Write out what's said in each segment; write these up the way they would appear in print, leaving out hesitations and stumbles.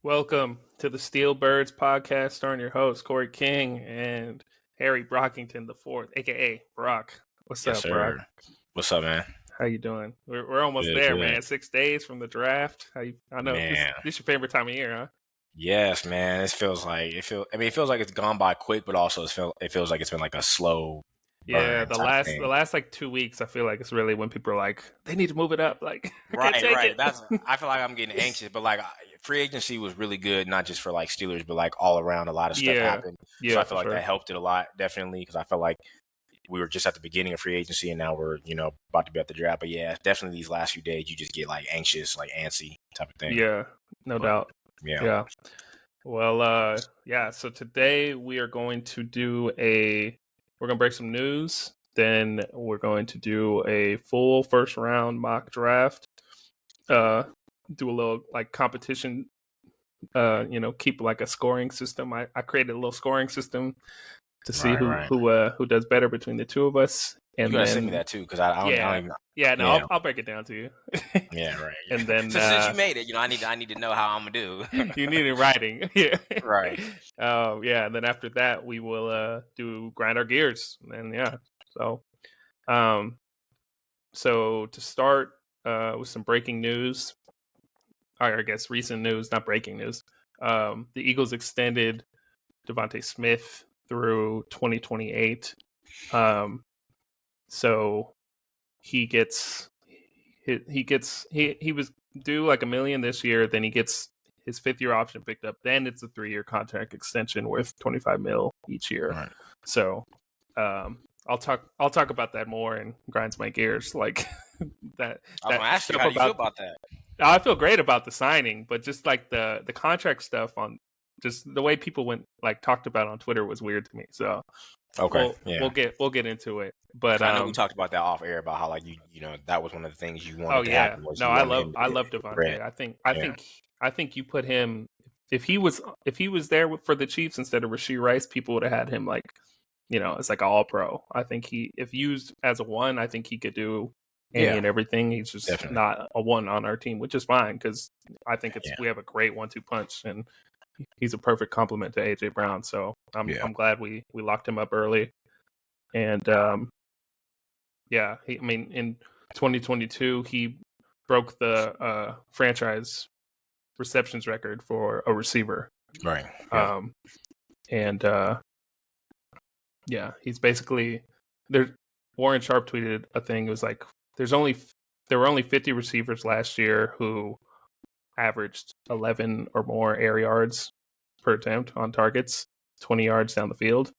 Welcome to the Steel Birds podcast, starring your host Corey King and Harry Brockington the fourth, aka Brock. What's Yes, up, Brock? sir. What's up, man? How you doing? We're almost Good, there, good. man. 6 days from the draft. I know Man, this your favorite time of year, huh? yes, man. It feels like it feels like it's gone by quick, but also it feels like it's been like a slow Yeah, burn the type last thing. like 2 weeks, I feel like it's really when people are like, they need to move it up. Like, I can't Right, take right. it. I feel like I'm getting anxious, but like free agency was really good, not just for like Steelers, but like all around. A lot of stuff Yeah, happened, so yeah, I for feel like that sure. helped it a lot, definitely, because I felt like we were just at the beginning of free agency, and now we're about to be at the draft. But yeah, definitely these last few days, you just get like anxious, like antsy type of thing. Yeah, no But doubt. yeah, Yeah. Well, yeah. So today we are going to we're going to break some news. Then we're going to do a full first round mock draft. Do a little like competition. Keep like a scoring system. I created a little scoring system to see right, who right. who does better between the two of us. You And gotta send me then that too, because I don't even. yeah. No, Yeah, I'll break it down to you. yeah, right. And then So since you made it, I need to know how I'm gonna do. you need it in writing. Yeah. Right. Yeah. And then after that, we will do grind our gears. And yeah. So, um, so to start with some breaking news, or I guess recent news, not breaking news. The Eagles extended Devontae Smith through 2028. So he gets he was due like $1 million this year. Then he gets his 5th-year option picked up. Then it's a 3-year contract extension worth $25 million each year. Right. So I'll talk about that more and grinds my gears like that. I was gonna ask you, how do you feel about that? I feel great about the signing, but just like the contract stuff on just the way people talked about it on Twitter was weird to me. So Okay. Yeah. we'll get into it. But I know we talked about that off air about how like that was one of the things you oh wanted to yeah, happen was no, you wanted him to I get love bread. Devontae. Yeah. I think you put him if he was there for the Chiefs instead of Rashee Rice, people would have had him like it's like an all pro. I think if used as a one, I think he could do any Yeah. and everything. He's just Definitely. not a one on our team, which is fine because I think Yeah. we have a great 1-2 punch and he's a perfect complement to AJ Brown. So I'm glad we locked him up early. And in 2022 he broke the franchise receptions record for a receiver. Right. Yeah. And he's basically there. Warren Sharp tweeted a thing. It was like there were only 50 receivers last year who averaged 11 or more air yards per attempt on targets, 20 yards down the field.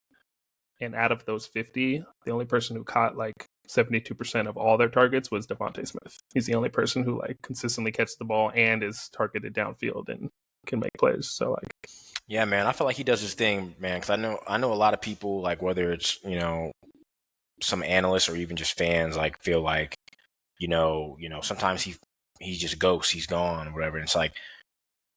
And out of those 50, the only person who caught like 72% of all their targets was Devontae Smith. He's the only person who like consistently catches the ball and is targeted downfield and can make plays. So like, yeah, man, I feel like he does his thing, man. Because I know a lot of people, like whether it's some analysts or even just fans, like feel like sometimes he just ghosts, he's gone or whatever. And it's like,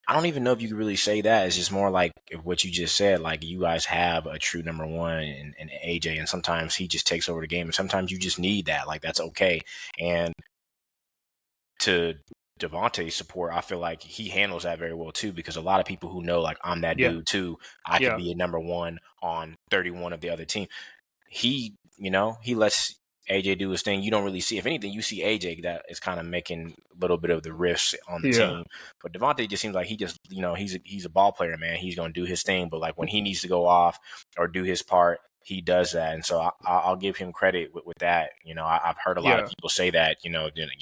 I don't even know if you could really say that. It's just more like what you just said. Like, you guys have a true number one in AJ, and sometimes he just takes over the game, and sometimes you just need that. Like, that's okay. And to Devontae's support, I feel like he handles that very well too, because a lot of people who know, like, I'm that dude too. I could be a number one on 31 of the other team. He lets AJ do his thing. You don't really see, if anything, you see AJ that is kind of making a little bit of the rifts on the team. But Devontae just seems like he just, he's a ball player, man. He's going to do his thing. But like when he needs to go off or do his part, he does that. And so I'll give him credit with that. I've heard a lot of people say that,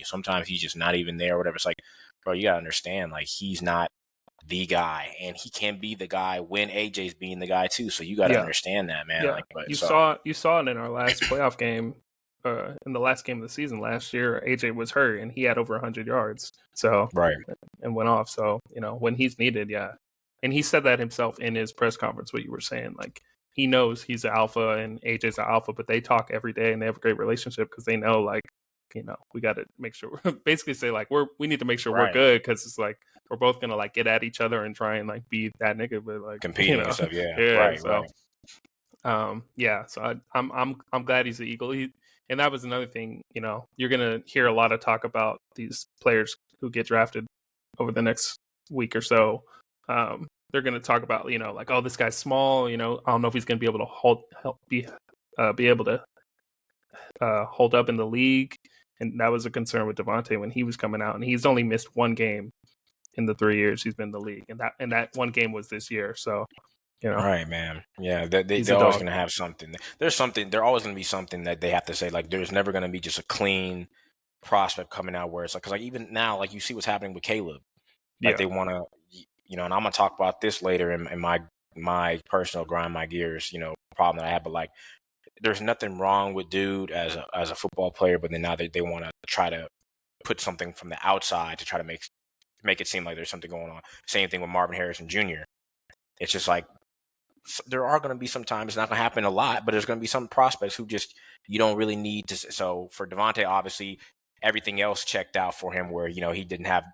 sometimes he's just not even there or whatever. It's like, bro, you got to understand, like, he's not the guy, and he can be the guy when AJ's being the guy too. So you got to understand that, man. Yeah. Like, you saw it in our last playoff game. In the last game of the season last year, AJ was hurt and he had over 100 yards. So right, and went off. So when he's needed, and he said that himself in his press conference. What you were saying, like he knows he's an alpha and AJ's an alpha, but they talk every day and they have a great relationship because they know, like, we got to make sure. Basically, say like we need to make sure we're good because it's like we're both gonna like get at each other and try and like be that nigga, but like competing and stuff. Right. Right. So I'm glad he's the Eagle. And that was another thing, you're going to hear a lot of talk about these players who get drafted over the next week or so. they're going to talk about, like, oh, this guy's small. I don't know if he's going to be able to be able to hold up in the league. And that was a concern with Devontae when he was coming out, and he's only missed one game in the 3 years he's been in the league, and that one game was this year. So, Right, man. Yeah, he's they're a always dog. going to have something. There's something. They're always going to be something that they have to say. Like, there's never going to be just a clean prospect coming out where it's like, because like even now, like you see what's happening with Caleb. Like Yeah, they want to, and I'm gonna talk about this later in my personal grind my gears, problem that I have. But like, there's nothing wrong with dude as a football player, but then now they want to try to put something from the outside to try to make it seem like there's something going on. Same thing with Marvin Harrison Jr. It's just like there are going to be some times, it's not going to happen a lot, but there's going to be some prospects who just you don't really need to. So for Devontae, obviously everything else checked out for him where he didn't have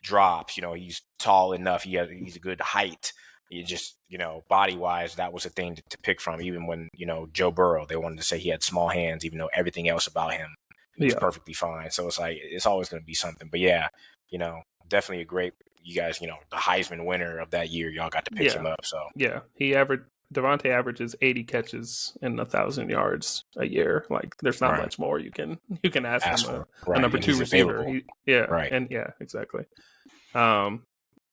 drops. He's tall enough. He's a good height. You just body wise, that was a thing to pick from. Even when Joe Burrow, they wanted to say he had small hands, even though everything else about him was yeah, perfectly fine. So it's like it's always going to be something. But yeah, definitely a great. You guys, the Heisman winner of that year, y'all got to pick him yeah, up. So yeah. Devontae averages 80 catches and 1,000 yards a year. Like, there's not right, much more you can ask ask from for a right, number and two he's receiver. available. Right. And yeah, exactly.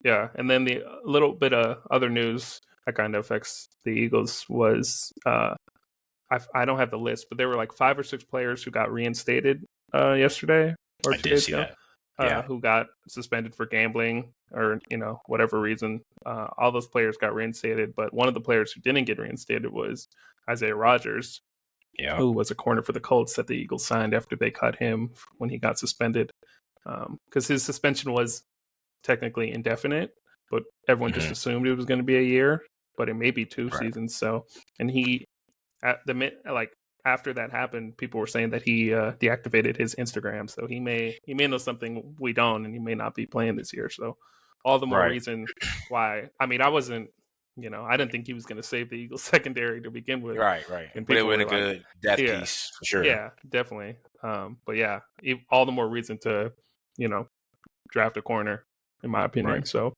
Yeah, and then the little bit of other news that kind of affects the Eagles was I don't have the list, but there were like 5 or 6 players who got reinstated yesterday or I 2 did days see ago, that. Yeah. who got suspended for gambling or whatever reason. All those players got reinstated, but one of the players who didn't get reinstated was Isaiah Rodgers, Yeah. who was a corner for the Colts that the Eagles signed after they cut him when he got suspended, because his suspension was technically indefinite, but everyone just Hmm. assumed it was going to be a year, but it may be 2 Right. seasons. So, and he at the like after that happened, people were saying that he deactivated his Instagram, so he may know something we don't, and he may not be playing this year. So, all the more Right. reason why. I mean, I wasn't, I didn't think he was going to save the Eagles secondary to begin with, Right. Right. and But it people would were have been a like, good death "Yeah, piece for sure. yeah, definitely." But yeah, all the more reason to, you know, draft a corner, in my opinion. Right. So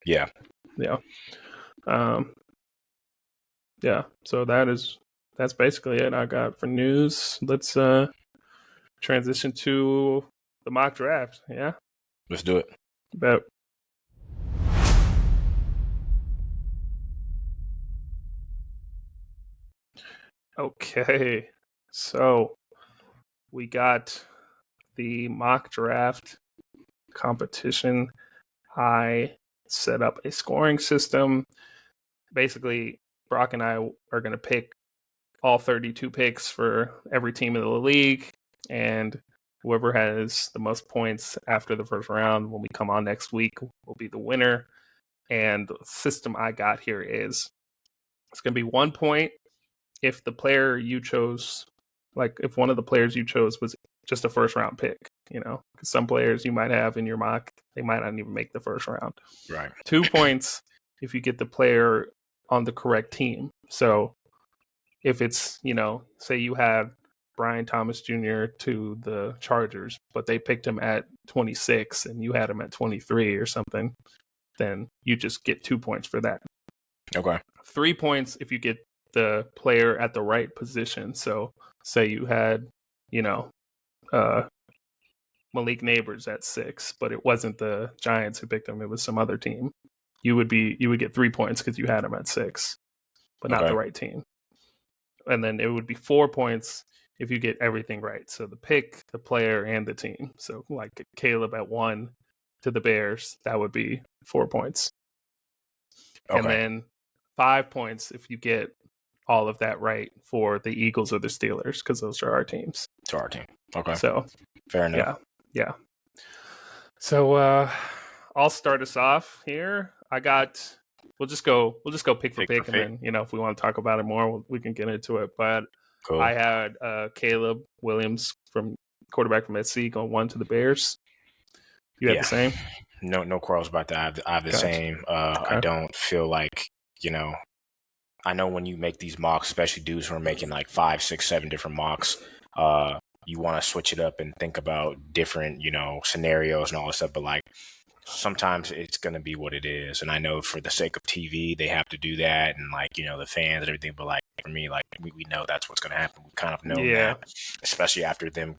Yeah. yeah, um, yeah. So that's basically it I got for news. Let's transition to the mock draft. Yeah, Let's do it. but okay. So we got the mock draft competition. I set up a scoring system. Basically, Brock and I are going to pick all 32 picks for every team in the league, and whoever has the most points after the first round when we come on next week will be the winner. And the system I got here is it's going to be 1 point if the player you chose, like if one of the players you chose was just a first round pick, because some players you might have in your mock, they might not even make the first round. Right. 2 points if you get the player on the correct team. So if it's, say you had Brian Thomas Jr. to the Chargers, but they picked him at 26 and you had him at 23 or something, then you just get 2 points for that. Okay. 3 points if you get the player at the right position. So say you had, uh, Malik Neighbors at 6, but it wasn't the Giants who picked him, it was some other team. You would get 3 points because you had him at 6, but not the Okay. right team. And then it would be 4 points if you get everything right. So the pick, the player, and the team. So like Caleb at 1 to the Bears, that would be 4 points. And Okay. then 5 points if you get all of that right for the Eagles or the Steelers, because those are our teams. To our team. Okay. So Fair enough. yeah. So I'll start us off here. We'll just go pick for pick, and then if we want to talk about it more, we can get into it. But Cool. I had Caleb Williams from quarterback from SC going 1 to the Bears. You had the same? No quarrels about that. I have the Gotcha. same. I don't feel like I know when you make these mocks, especially dudes who are making like 5, 6, 7 different mocks, you want to switch it up and think about different, scenarios and all this stuff. But like, sometimes it's going to be what it is. And I know for the sake of TV, they have to do that. And like, the fans and everything. But like for me, like we know that's what's going to happen. We've kind of known Yeah. that, especially after them,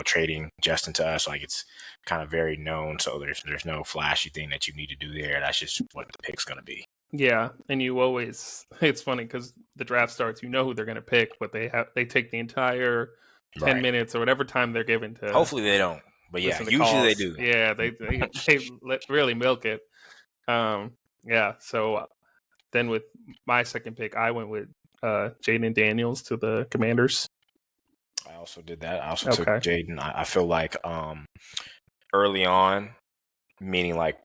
trading Justin to us. Like it's kind of very known. So there's no flashy thing that you need to do there. That's just what the pick's going to be. Yeah. And you always, it's funny because the draft starts, you know who they're going to pick, but they take the entire 10 Right. minutes or whatever time they're given to Hopefully they don't. But yeah, listen to usually they calls. do. Yeah. They really milk it. Yeah. So then with my second pick, I went with Jaden Daniels to the Commanders. I also did that. I also took Jaden. I feel like early on, meaning like,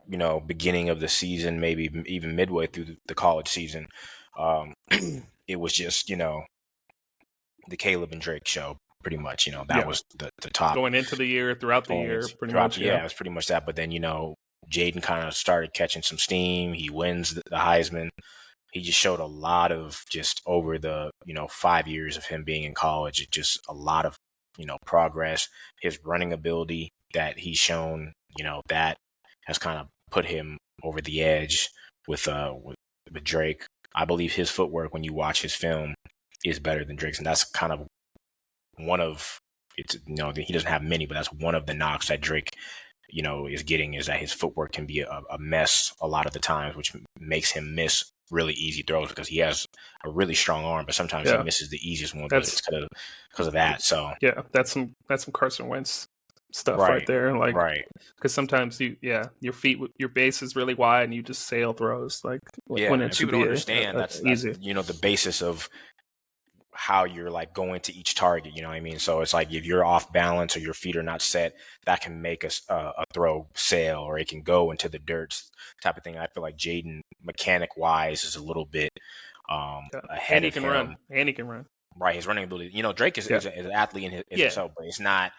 beginning of the season, maybe even midway through the college season, it was just, the Caleb and Drake show, pretty much. That was the top. Going into the year, throughout the year, pretty much. Yeah, it was pretty much that. But then, Jaden kind of started catching some steam. He wins the Heisman. He just showed a lot of just over the, 5 years of him being in college, just a lot of, progress. His running ability that he's shown, that has kind of put him over the edge with Drake. I believe his footwork, when you watch his film, is better than Drake's. And that's kind of one of, it's, he doesn't have many, but that's one of the knocks that Drake, is getting, is that his footwork can be a mess a lot of the times, which makes him miss really easy throws because he has a really strong arm, but sometimes he misses the easiest one. But it's because of that. So yeah, that's some Carson Wentz stuff right there. Like, because sometimes your base is really wide and you just sail throws. Like, when it should people be don't understand that's easy. The basis of how you're like going to each target, you know what I mean? So it's like if you're off balance or your feet are not set, that can make a throw sail, or it can go into the dirt type of thing. I feel like Jaden, mechanic wise, is a little bit ahead of him. And he can run. Right, his running ability. Drake is an athlete in himself, but it's not.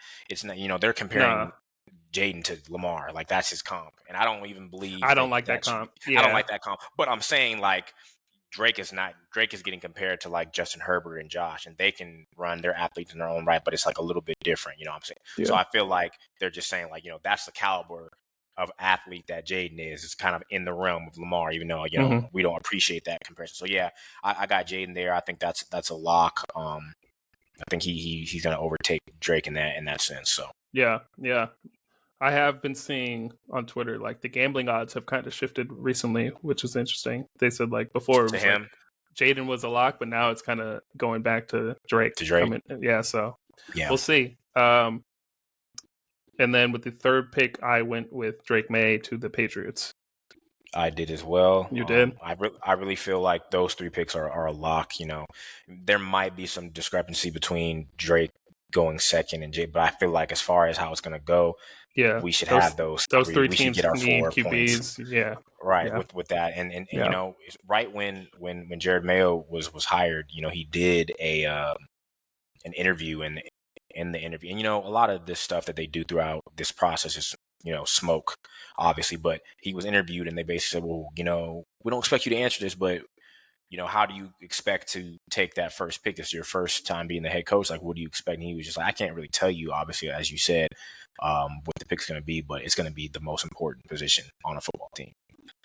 They're comparing Jaden to Lamar, like that's his comp, and I don't even believe. I don't like that comp. Yeah. I don't like that comp, but I'm saying like. Drake is getting compared to like Justin Herbert and Josh, and they can run, their athletes in their own right, but it's like a little bit different, you know what I'm saying? Yeah. So I feel like they're just saying like, that's the caliber of athlete that Jaden is. It's kind of in the realm of Lamar, even though, we don't appreciate that comparison. So yeah, I got Jaden there. I think that's a lock. I think he's going to overtake Drake in that sense. So yeah. I have been seeing on Twitter, like the gambling odds have kind of shifted recently, which is interesting. They said like before it was like Jaden was a lock, but now it's kind of going back to Drake. Yeah, so we'll see. And then with the third pick, I went with Drake May to the Patriots. I did as well. You did? I really feel like those three picks are a lock. There might be some discrepancy between Drake going second and Jay, but I feel like as far as how it's going to go, we should have those three teams. We should get our need 4 QBs. points. Yeah. Right. Yeah. With that. And right when Jared Mayo was hired, he did an interview in the interview. And, a lot of this stuff that they do throughout this process is, smoke, obviously. But he was interviewed and they basically said, well, we don't expect you to answer this, but, how do you expect to take that first pick? It's your first time being the head coach. Like, what do you expect? And he was just like, I can't really tell you, obviously, as you said, what the pick's going to be, but it's going to be the most important position on a football team.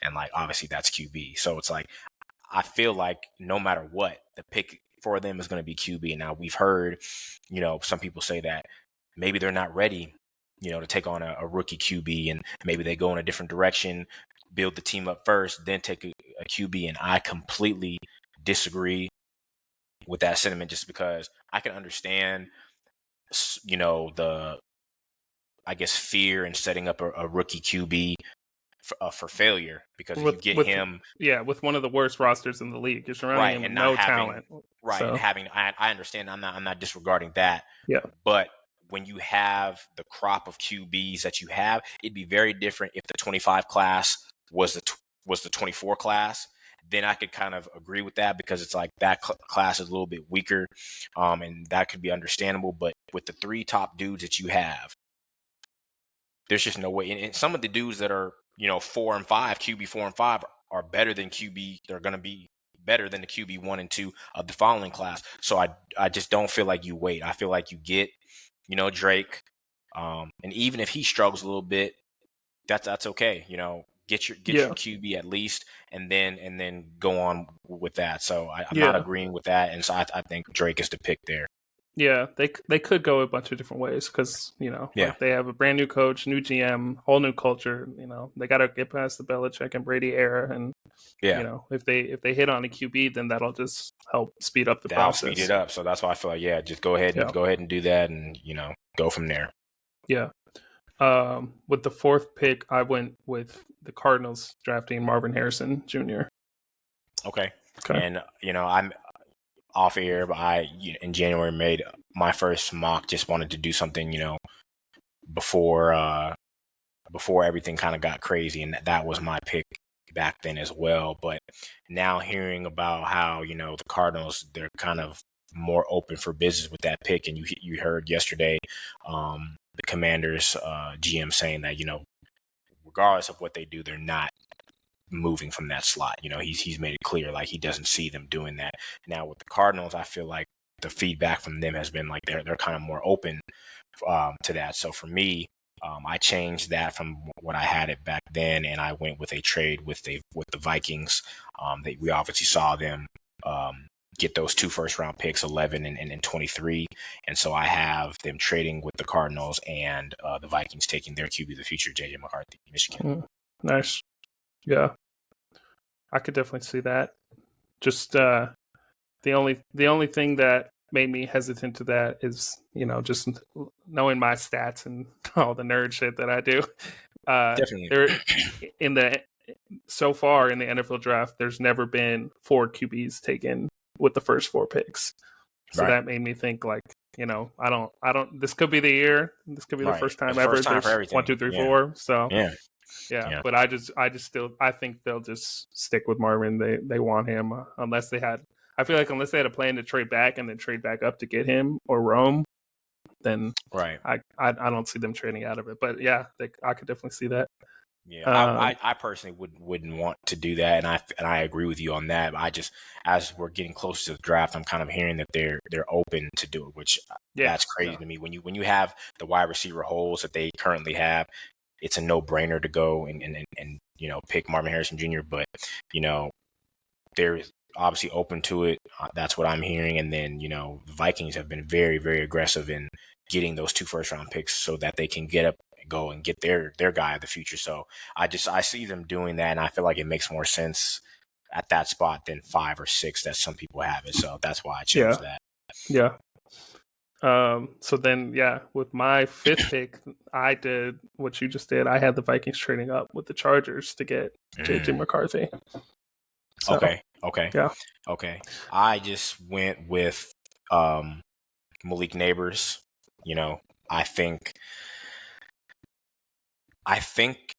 And, like, obviously that's QB. So it's like, I feel like no matter what, the pick for them is going to be QB. Now, we've heard, some people say that maybe they're not ready, to take on a rookie QB, and maybe they go in a different direction, build the team up first, then take a QB. And I completely disagree with that sentiment, just because I can understand, the, I guess, fear in setting up a rookie QB for failure, because if you get him, with one of the worst rosters in the league, you're surrounding him with no talent, right? So. And having, I understand. I'm not disregarding that. Yeah, but when you have the crop of QBs that you have, it'd be very different if the 25 class was the 24 class. Then I could kind of agree with that, because it's like that class is a little bit weaker, and that could be understandable. But with the 3 top dudes that you have, there's just no way. And some of the dudes that are, 4 and 5, QB 4 and 5 are better than QB. They're going to be better than the QB 1 and 2 of the following class. So I just don't feel like you wait. I feel like you get, Drake. And even if he struggles a little bit, that's okay. Get your Yeah. QB at least, and then go on with that. So I'm not Yeah. agreeing with that, and so I think Drake is the pick there. Yeah, they could go a bunch of different ways because Yeah, like they have a brand new coach, new GM, whole new culture. They got to get past the Belichick and Brady era, and yeah, if they hit on a QB, then that'll just help speed up the that'll speed process. it up. So that's why I feel like just Yeah, go ahead and do that, and go from there. yeah. With the fourth pick, I went with the Cardinals drafting Marvin Harrison Jr. Okay, Okay. and I'm off air, but in January made my first mock. Just wanted to do something before before everything kind of got crazy, and that was my pick back then as well. But now hearing about how the Cardinals, they're kind of more open for business with that pick, and you heard yesterday the Commanders GM saying that regardless of what they do, they're not moving from that slot. He's made it clear like he doesn't see them doing that. Now with the Cardinals, I feel like the feedback from them has been like they're kind of more open to that. So for me, I changed that from what I had it back then, and I went with a trade with the Vikings. We obviously saw them get those 2 first-round picks, 11 and 23, and so I have them trading with the Cardinals and the Vikings taking their QB of the future, JJ McCarthy, Michigan. Nice. Yeah, I could definitely see that. Just the only thing that made me hesitant to that is just knowing my stats and all the nerd shit that I do. Definitely. There in the so far in the NFL draft, there's never been 4 QBs taken with the first 4 picks. So Right. that made me think like, I don't. This could be the year. This could be the Right. first time It's the ever. first time for There's everything. 1, 2, 3, Yeah. 4. So Yeah. yeah. But I think they'll just stick with Marvin. They want him unless they had. I feel like unless they had a plan to trade back and then trade back up to get him or Rome, then Right. I don't see them trading out of it. But yeah, I could definitely see that. Yeah, I personally wouldn't want to do that, and I agree with you on that. But I just, as we're getting closer to the draft, I'm kind of hearing that they're open to do it, which that's crazy to me. When you have the wide receiver holes that they currently have, it's a no brainer to go and pick Marvin Harrison Jr. But they're obviously open to it. That's what I'm hearing, and then the Vikings have been very, very aggressive in getting those 2 first-round picks so that they can go and get their guy of the future. So I see them doing that, and I feel like it makes more sense at that spot than 5 or 6 that some people have it. So that's why I chose that. Yeah. So then, with my 5th pick, I did what you just did. I had the Vikings trading up with the Chargers to get JJ McCarthy. So, Okay. Yeah. Okay. I just went with Malik Neighbors. I think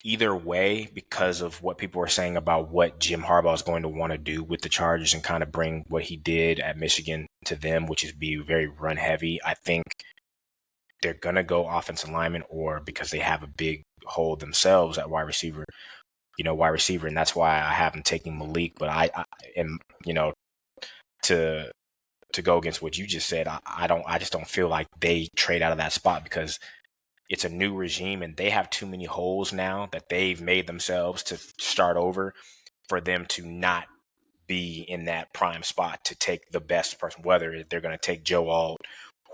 either way, because of what people are saying about what Jim Harbaugh is going to want to do with the Chargers and kind of bring what he did at Michigan to them, which is be very run heavy. I think they're going to go offensive lineman, or because they have a big hole themselves at wide receiver, and that's why I have them taking Malik. But I am, to go against what you just said, I just don't feel like they trade out of that spot because it's a new regime and they have too many holes now that they've made themselves to start over for them to not be in that prime spot to take the best person, whether they're going to take Joe Alt,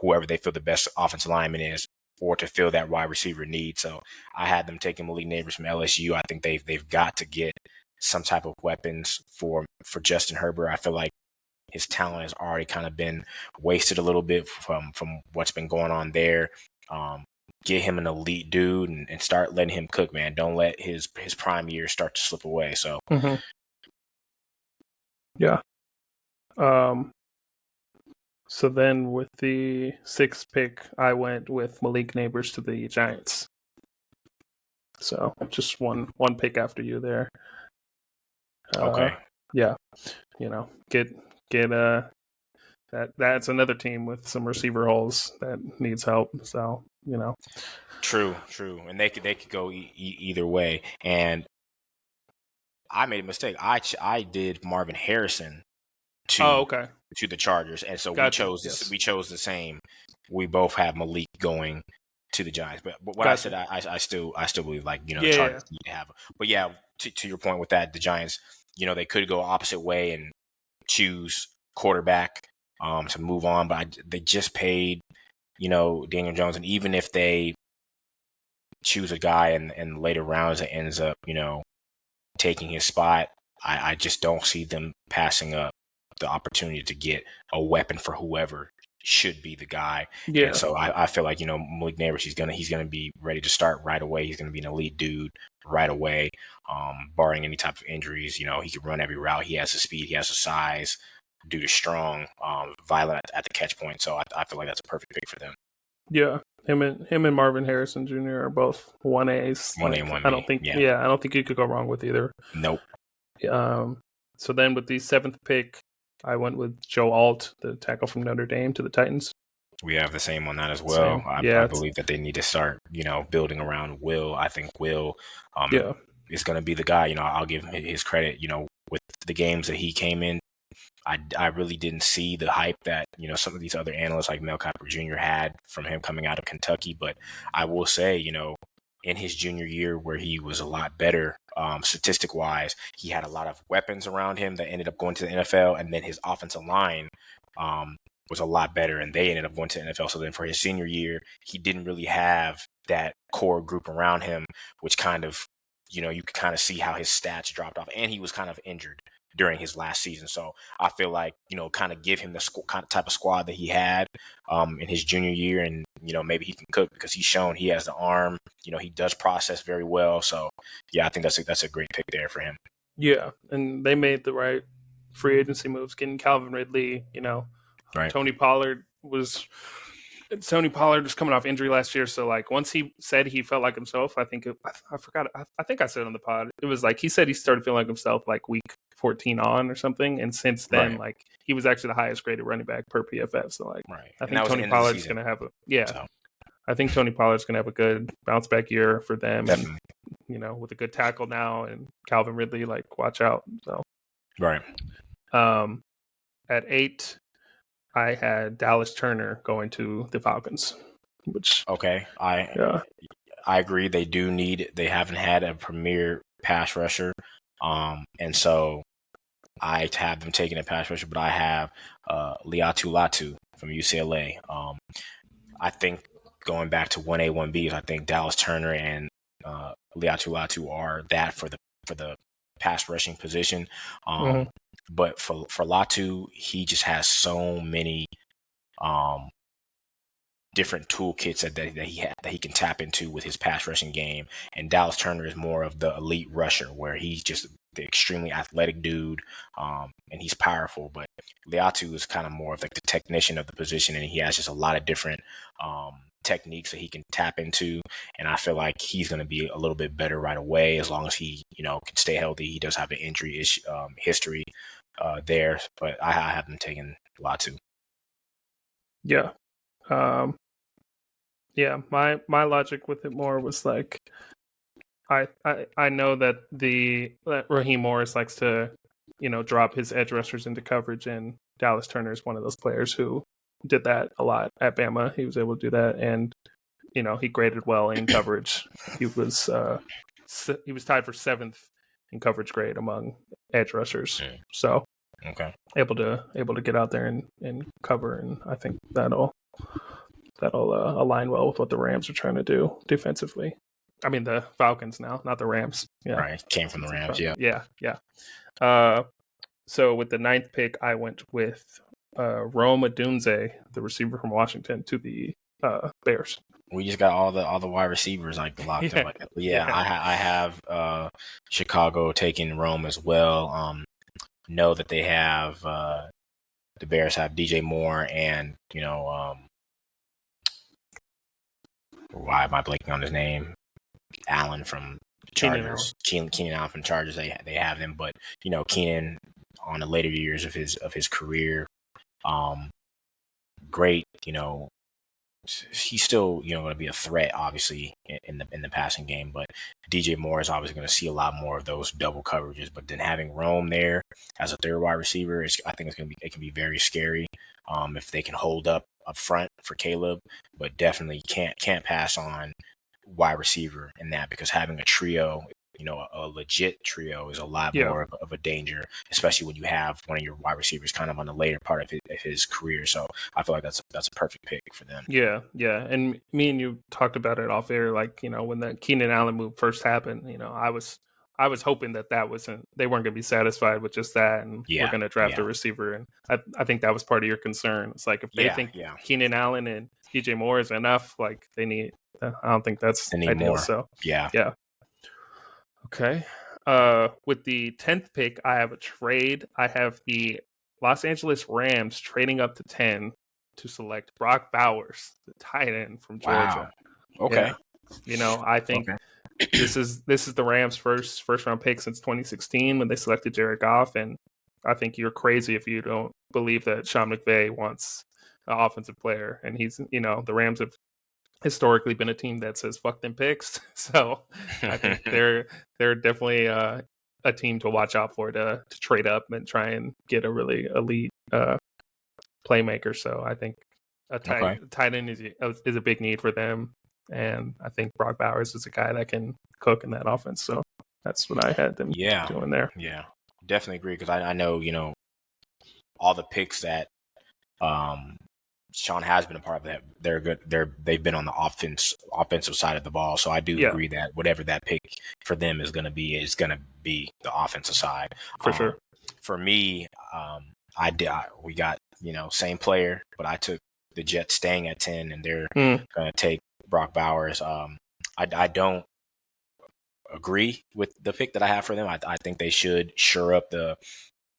whoever they feel the best offensive lineman is, or to fill that wide receiver need. So I had them taking Malik Neighbors from LSU. I think they've got to get some type of weapons for Justin Herbert. I feel like his talent has already kind of been wasted a little bit from what's been going on there. Get him an elite dude and start letting him cook, man. Don't let his prime years start to slip away. So, Yeah. So then with the 6th pick, I went with Malik Neighbors to the Giants. So just one pick after you there. Okay. Yeah. Get that's another team with some receiver holes that needs help. So, True. And they could go either way. And I made a mistake. I did Marvin Harrison to the Chargers, and so we chose the same. We both have Malik going to the Giants. But what I Gotcha. said, I still believe, like, the Yeah. Chargers need to have. But yeah, to your point with that, the Giants, they could go opposite way and choose quarterback to move on. But they just paid, Daniel Jones, and even if they choose a guy in later rounds that ends up, taking his spot, I just don't see them passing up the opportunity to get a weapon for whoever should be the guy. Yeah. And so I feel like, Malik Neighbors, he's gonna be ready to start right away. He's gonna be an elite dude right away, barring any type of injuries. He can run every route. He has the speed. He has the size. Dude is strong, violent at the catch point. So I feel like that's a perfect pick for them. Yeah. Him and Marvin Harrison Jr. are both 1As. 1A, 1B. I don't think I don't think you could go wrong with either. Nope. So then with the 7th pick, I went with Joe Alt, the tackle from Notre Dame, to the Titans. We have the same on that as well. I believe that they need to start, building around Will. I think Will is going to be the guy. I'll give him his credit, with the games that he came in. I really didn't see the hype that, some of these other analysts like Mel Kiper Jr. had from him coming out of Kentucky. But I will say, in his junior year where he was a lot better statistic wise, he had a lot of weapons around him that ended up going to the NFL. And then his offensive line was a lot better and they ended up going to the NFL. So then for his senior year, he didn't really have that core group around him, which kind of, you could kind of see how his stats dropped off, and he was kind of injured during his last season. So I feel like, kind of give him the kind of type of squad that he had in his junior year, and, maybe he can cook because he's shown he has the arm, he does process very well. So yeah, I think that's a great pick there for him. Yeah. And they made the right free agency moves, getting Calvin Ridley, Right. Tony Pollard was coming off injury last year. So like once he said he felt like himself, I think I forgot. I think I said on the pod, it was like, he said he started feeling like himself like week 14 on or something. And since then, like he was actually the highest graded running back per PFF. So like, I think Tony Pollard's going to have I think Tony Pollard's going to have a good bounce back year for them. Definitely. And, with a good tackle now and Calvin Ridley, like watch out. So, right. At 8, I had Dallas Turner going to the Falcons, which I agree. They haven't had a premier pass rusher. And so I have them taking a pass rusher, but I have Liatu Latu from UCLA. I think going back to 1A, 1B, I think Dallas Turner and Liatu Latu are that for the pass rushing position. But for Latu, he just has so many different toolkits that he can tap into with his pass rushing game. And Dallas Turner is more of the elite rusher, where he's just the extremely athletic dude, and he's powerful. But Liatu is kind of more of like the technician of the position, and he has just a lot of different techniques that he can tap into. And I feel like he's going to be a little bit better right away as long as he, can stay healthy. He does have an injury history there, but I haven't taken Latu. Yeah. My logic with it more was like, I know that Raheem Morris likes to, drop his edge rushers into coverage, and Dallas Turner is one of those players who did that a lot at Bama. He was able to do that, and he graded well in coverage. He was tied for 7th in coverage grade among edge rushers. So able to get out there and cover, and I think that'll align well with what the Rams are trying to do defensively. I mean, the Falcons now, not the Rams. Yeah, right. Came from the Rams. Yeah. So with the 9th pick, I went with Rome Odunze, the receiver from Washington, to the Bears. We just got all the wide receivers like locked up. Like that. But I have Chicago taking Rome as well. Know that they have the Bears have DJ Moore and why am I blanking on his name? Allen from Chargers. Keenan Allen from Chargers. They have him, but Keenan on the later years of his career, great. He's still going to be a threat, obviously, in the passing game. But DJ Moore is obviously going to see a lot more of those double coverages. But then having Rome there as a third wide receiver, I think it can be very scary. if they can hold up front for Caleb, but definitely can't pass on wide receiver in that, because having a trio, a legit trio, is a lot more of a danger, especially when you have one of your wide receivers kind of on the later part of his career. So I feel like that's a perfect pick for them. Yeah. And me and you talked about it off air, like, when the Keenan Allen move first happened, I was hoping that they weren't going to be satisfied with just that, and we're going to draft a receiver. And I think that was part of your concern. It's like, if they think Keenan Allen and DJ Moore is enough, like, they need. I don't think that's ideal. More. So yeah. Okay. With the 10th pick, I have a trade. I have the Los Angeles Rams trading up to 10 to select Brock Bowers, the tight end from Georgia. Wow. Okay. Yeah. I think this is the Rams' first round pick since 2016 when they selected Jared Goff, and I think you're crazy if you don't believe that Sean McVay wants an offensive player, and he's the Rams have historically been a team that says fuck them picks, so I think they're definitely a team to watch out for to trade up and try and get a really elite playmaker. So I think a tight end is a big need for them, and I think Brock Bowers is a guy that can cook in that offense. So that's what I had them doing there. Yeah, definitely agree, because I know all the picks that Sean has been a part of, that they're good. They've been on the offensive side of the ball. So I do agree that whatever that pick for them is going to be the offensive side for sure. For me, we got same player, but I took the Jets staying at 10, and they're going to take Brock Bowers. I don't agree with the pick that I have for them. I think they should shore up the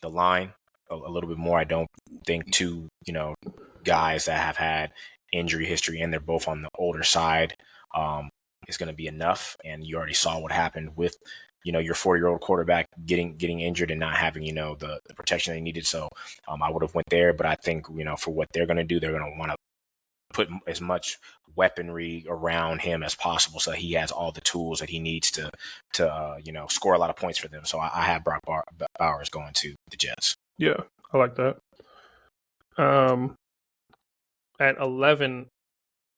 line a little bit more. I don't think two guys that have had injury history and they're both on the older side is going to be enough. And you already saw what happened with your 40-year-old quarterback getting injured and not having the protection they needed. So I would have went there, but I think for what they're going to do, they're going to want to put as much weaponry around him as possible, so he has all the tools that he needs to score a lot of points for them. So I have Brock Bowers going to the Jets. Yeah, I like that. At 11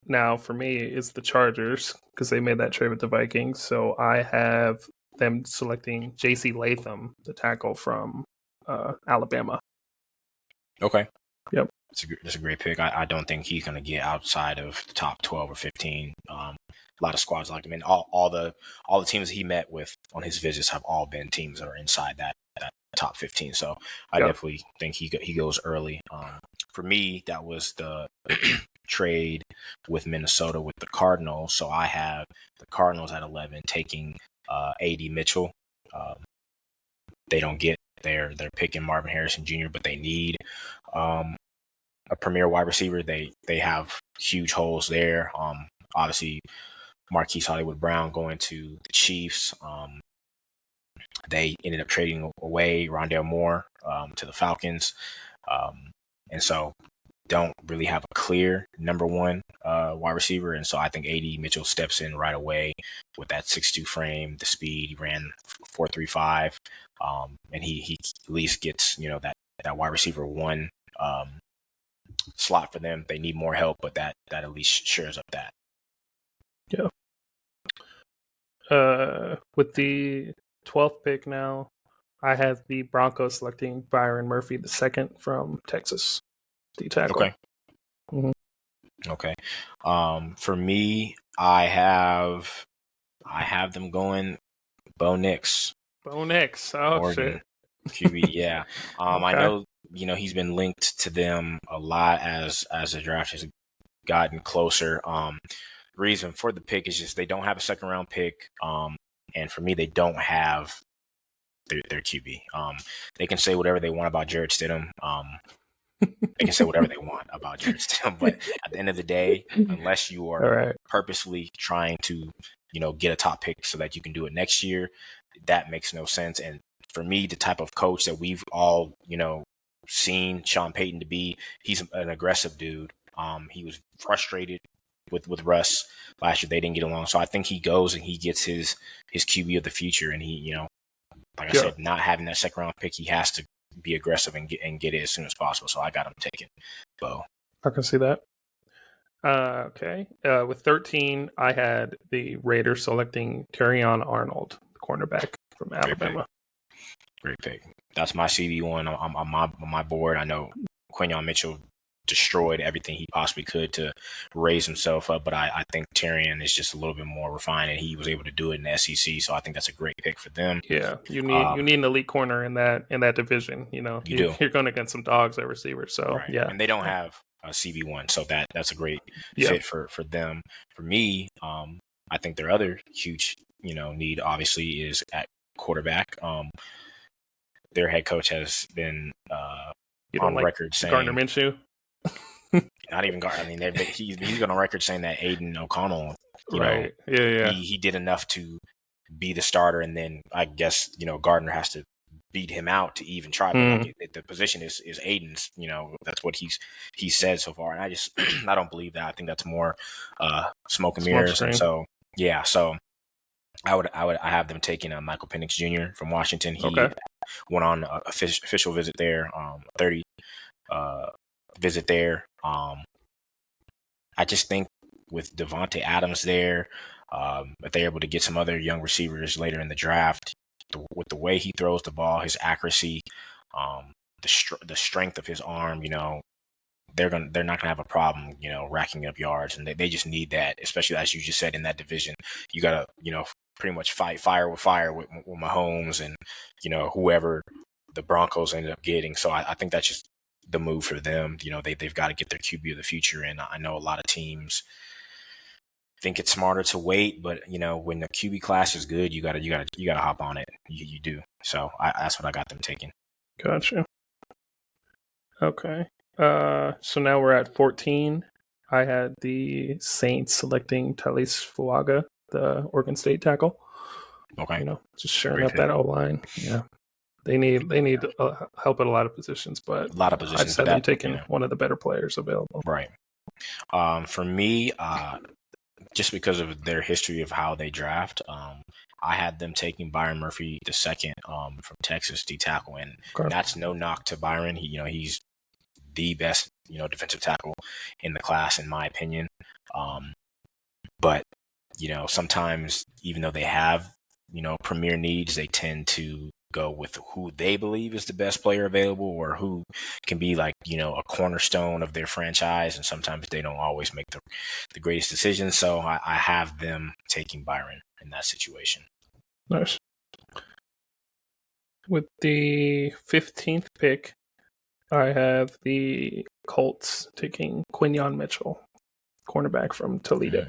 now for me is the Chargers, because they made that trade with the Vikings. So I have them selecting J.C. Latham, the tackle from Alabama. Okay. Yep. That's a great pick. I don't think he's going to get outside of the top 12 or 15. A lot of squads like him, and all the teams he met with on his visits have all been teams that are inside that top 15. So I definitely think he goes early. For me, that was the trade with Minnesota with the Cardinals. So I have the Cardinals at 11 taking A.D. Mitchell. They don't get they're picking Marvin Harrison Jr., but they need a premier wide receiver. They have huge holes there. Obviously, Marquise Hollywood Brown going to the Chiefs. They ended up trading away Rondale Moore to the Falcons. And so don't really have a clear number one wide receiver. And so I think A.D. Mitchell steps in right away with that 6'2" frame, the speed. He ran 4.35, and he at least gets that wide receiver one slot for them. They need more help, but that at least shores up that. Yeah. With the 12th pick now, I have the Broncos selecting Byron Murphy II from Texas, the tackle. Okay. Mm-hmm. Okay. For me, I have them going Bo Nix. Bo Nix. Oh, Oregon. shit. QB, yeah. Okay. I know, he's been linked to them a lot as the draft has gotten closer. Reason for the pick is just they don't have a second round pick. And for me, they don't have their QB. They can say whatever they want about Jarrett Stidham. They can say whatever they want about Jarrett Stidham, but at the end of the day, unless you are purposely trying to, get a top pick so that you can do it next year, that makes no sense. And for me, the type of coach that we've all, seen Sean Payton to be, he's an aggressive dude. He was frustrated with Russ last year. They didn't get along. So I think he goes and he gets his QB of the future. And he, like I said, not having that second round pick, he has to be aggressive and get it as soon as possible. So I got him taking Bo. I can see that. Okay. With 13, I had the Raiders selecting Terrion Arnold, the cornerback from Alabama. Great pick. That's my CB1 on my board. I know Quinyon Mitchell destroyed everything he possibly could to raise himself up, but I think Terrion is just a little bit more refined, and he was able to do it in the SEC. So I think that's a great pick for them. Yeah, you need an elite corner in that division. You're going against some dogs at receiver. So right. Yeah, and they don't have a CB1, so that's a great fit for them. For me, I think their other huge need obviously is at quarterback. Their head coach has been on record saying Gardner Minshew. Not even Gardner. I mean, he's been on record saying that Aiden O'Connell, he did enough to be the starter, and then I guess Gardner has to beat him out to even try. But the position is Aiden's. That's what he said so far, and I just I don't believe that. I think that's more smoke and mirrors. And so I have them taking Michael Penix Jr. from Washington. He went on an official visit there, 30 visit there. I just think with Devontae Adams there, if they're able to get some other young receivers later in the draft, with the way he throws the ball, his accuracy, the strength of his arm, they're not gonna have a problem, racking up yards, and they just need that, especially as you just said in that division. You gotta, pretty much fight fire with Mahomes and whoever the Broncos ended up getting. So I think that's just the move for them. They've got to get their QB of the future, and I know a lot of teams think it's smarter to wait, but when the QB class is good, you gotta hop on it. You do. So that's what I got them taking. Gotcha. Okay. So now we're at 14. I had the Saints selecting Talise Fuaga, the Oregon State tackle. Okay. Just sharing up that O-line. Yeah. They need help at a lot of positions, but I just had them taking one of the better players available. Right. For me, just because of their history of how they draft, I had them taking Byron Murphy II from Texas, D tackle, and that's no knock to Byron. He's the best defensive tackle in the class, in my opinion. But sometimes even though they have premier needs, they tend to go with who they believe is the best player available, or who can be like a cornerstone of their franchise, and sometimes they don't always make the greatest decisions. So I have them taking Byron in that situation. Nice. With the 15th pick, I have the Colts taking Quinyon Mitchell, cornerback from Toledo.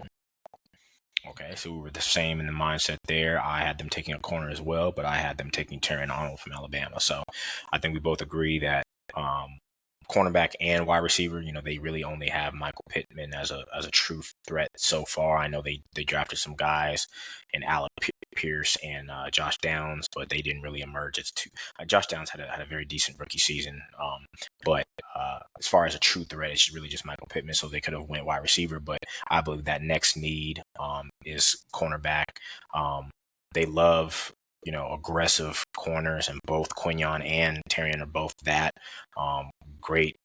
Okay, so we were the same in the mindset there. I had them taking a corner as well, but I had them taking Terrion Arnold from Alabama. So I think we both agree that cornerback and wide receiver, they really only have Michael Pittman as a true threat so far. I know they drafted some guys in Alec Pierce and Josh Downs, but they didn't really emerge as two. Josh Downs had a very decent rookie season, but as far as a true threat, it's really just Michael Pittman. So they could have went wide receiver, but I believe that next need is cornerback. They love aggressive corners, and both Quinyon and Terrion are both that. Great,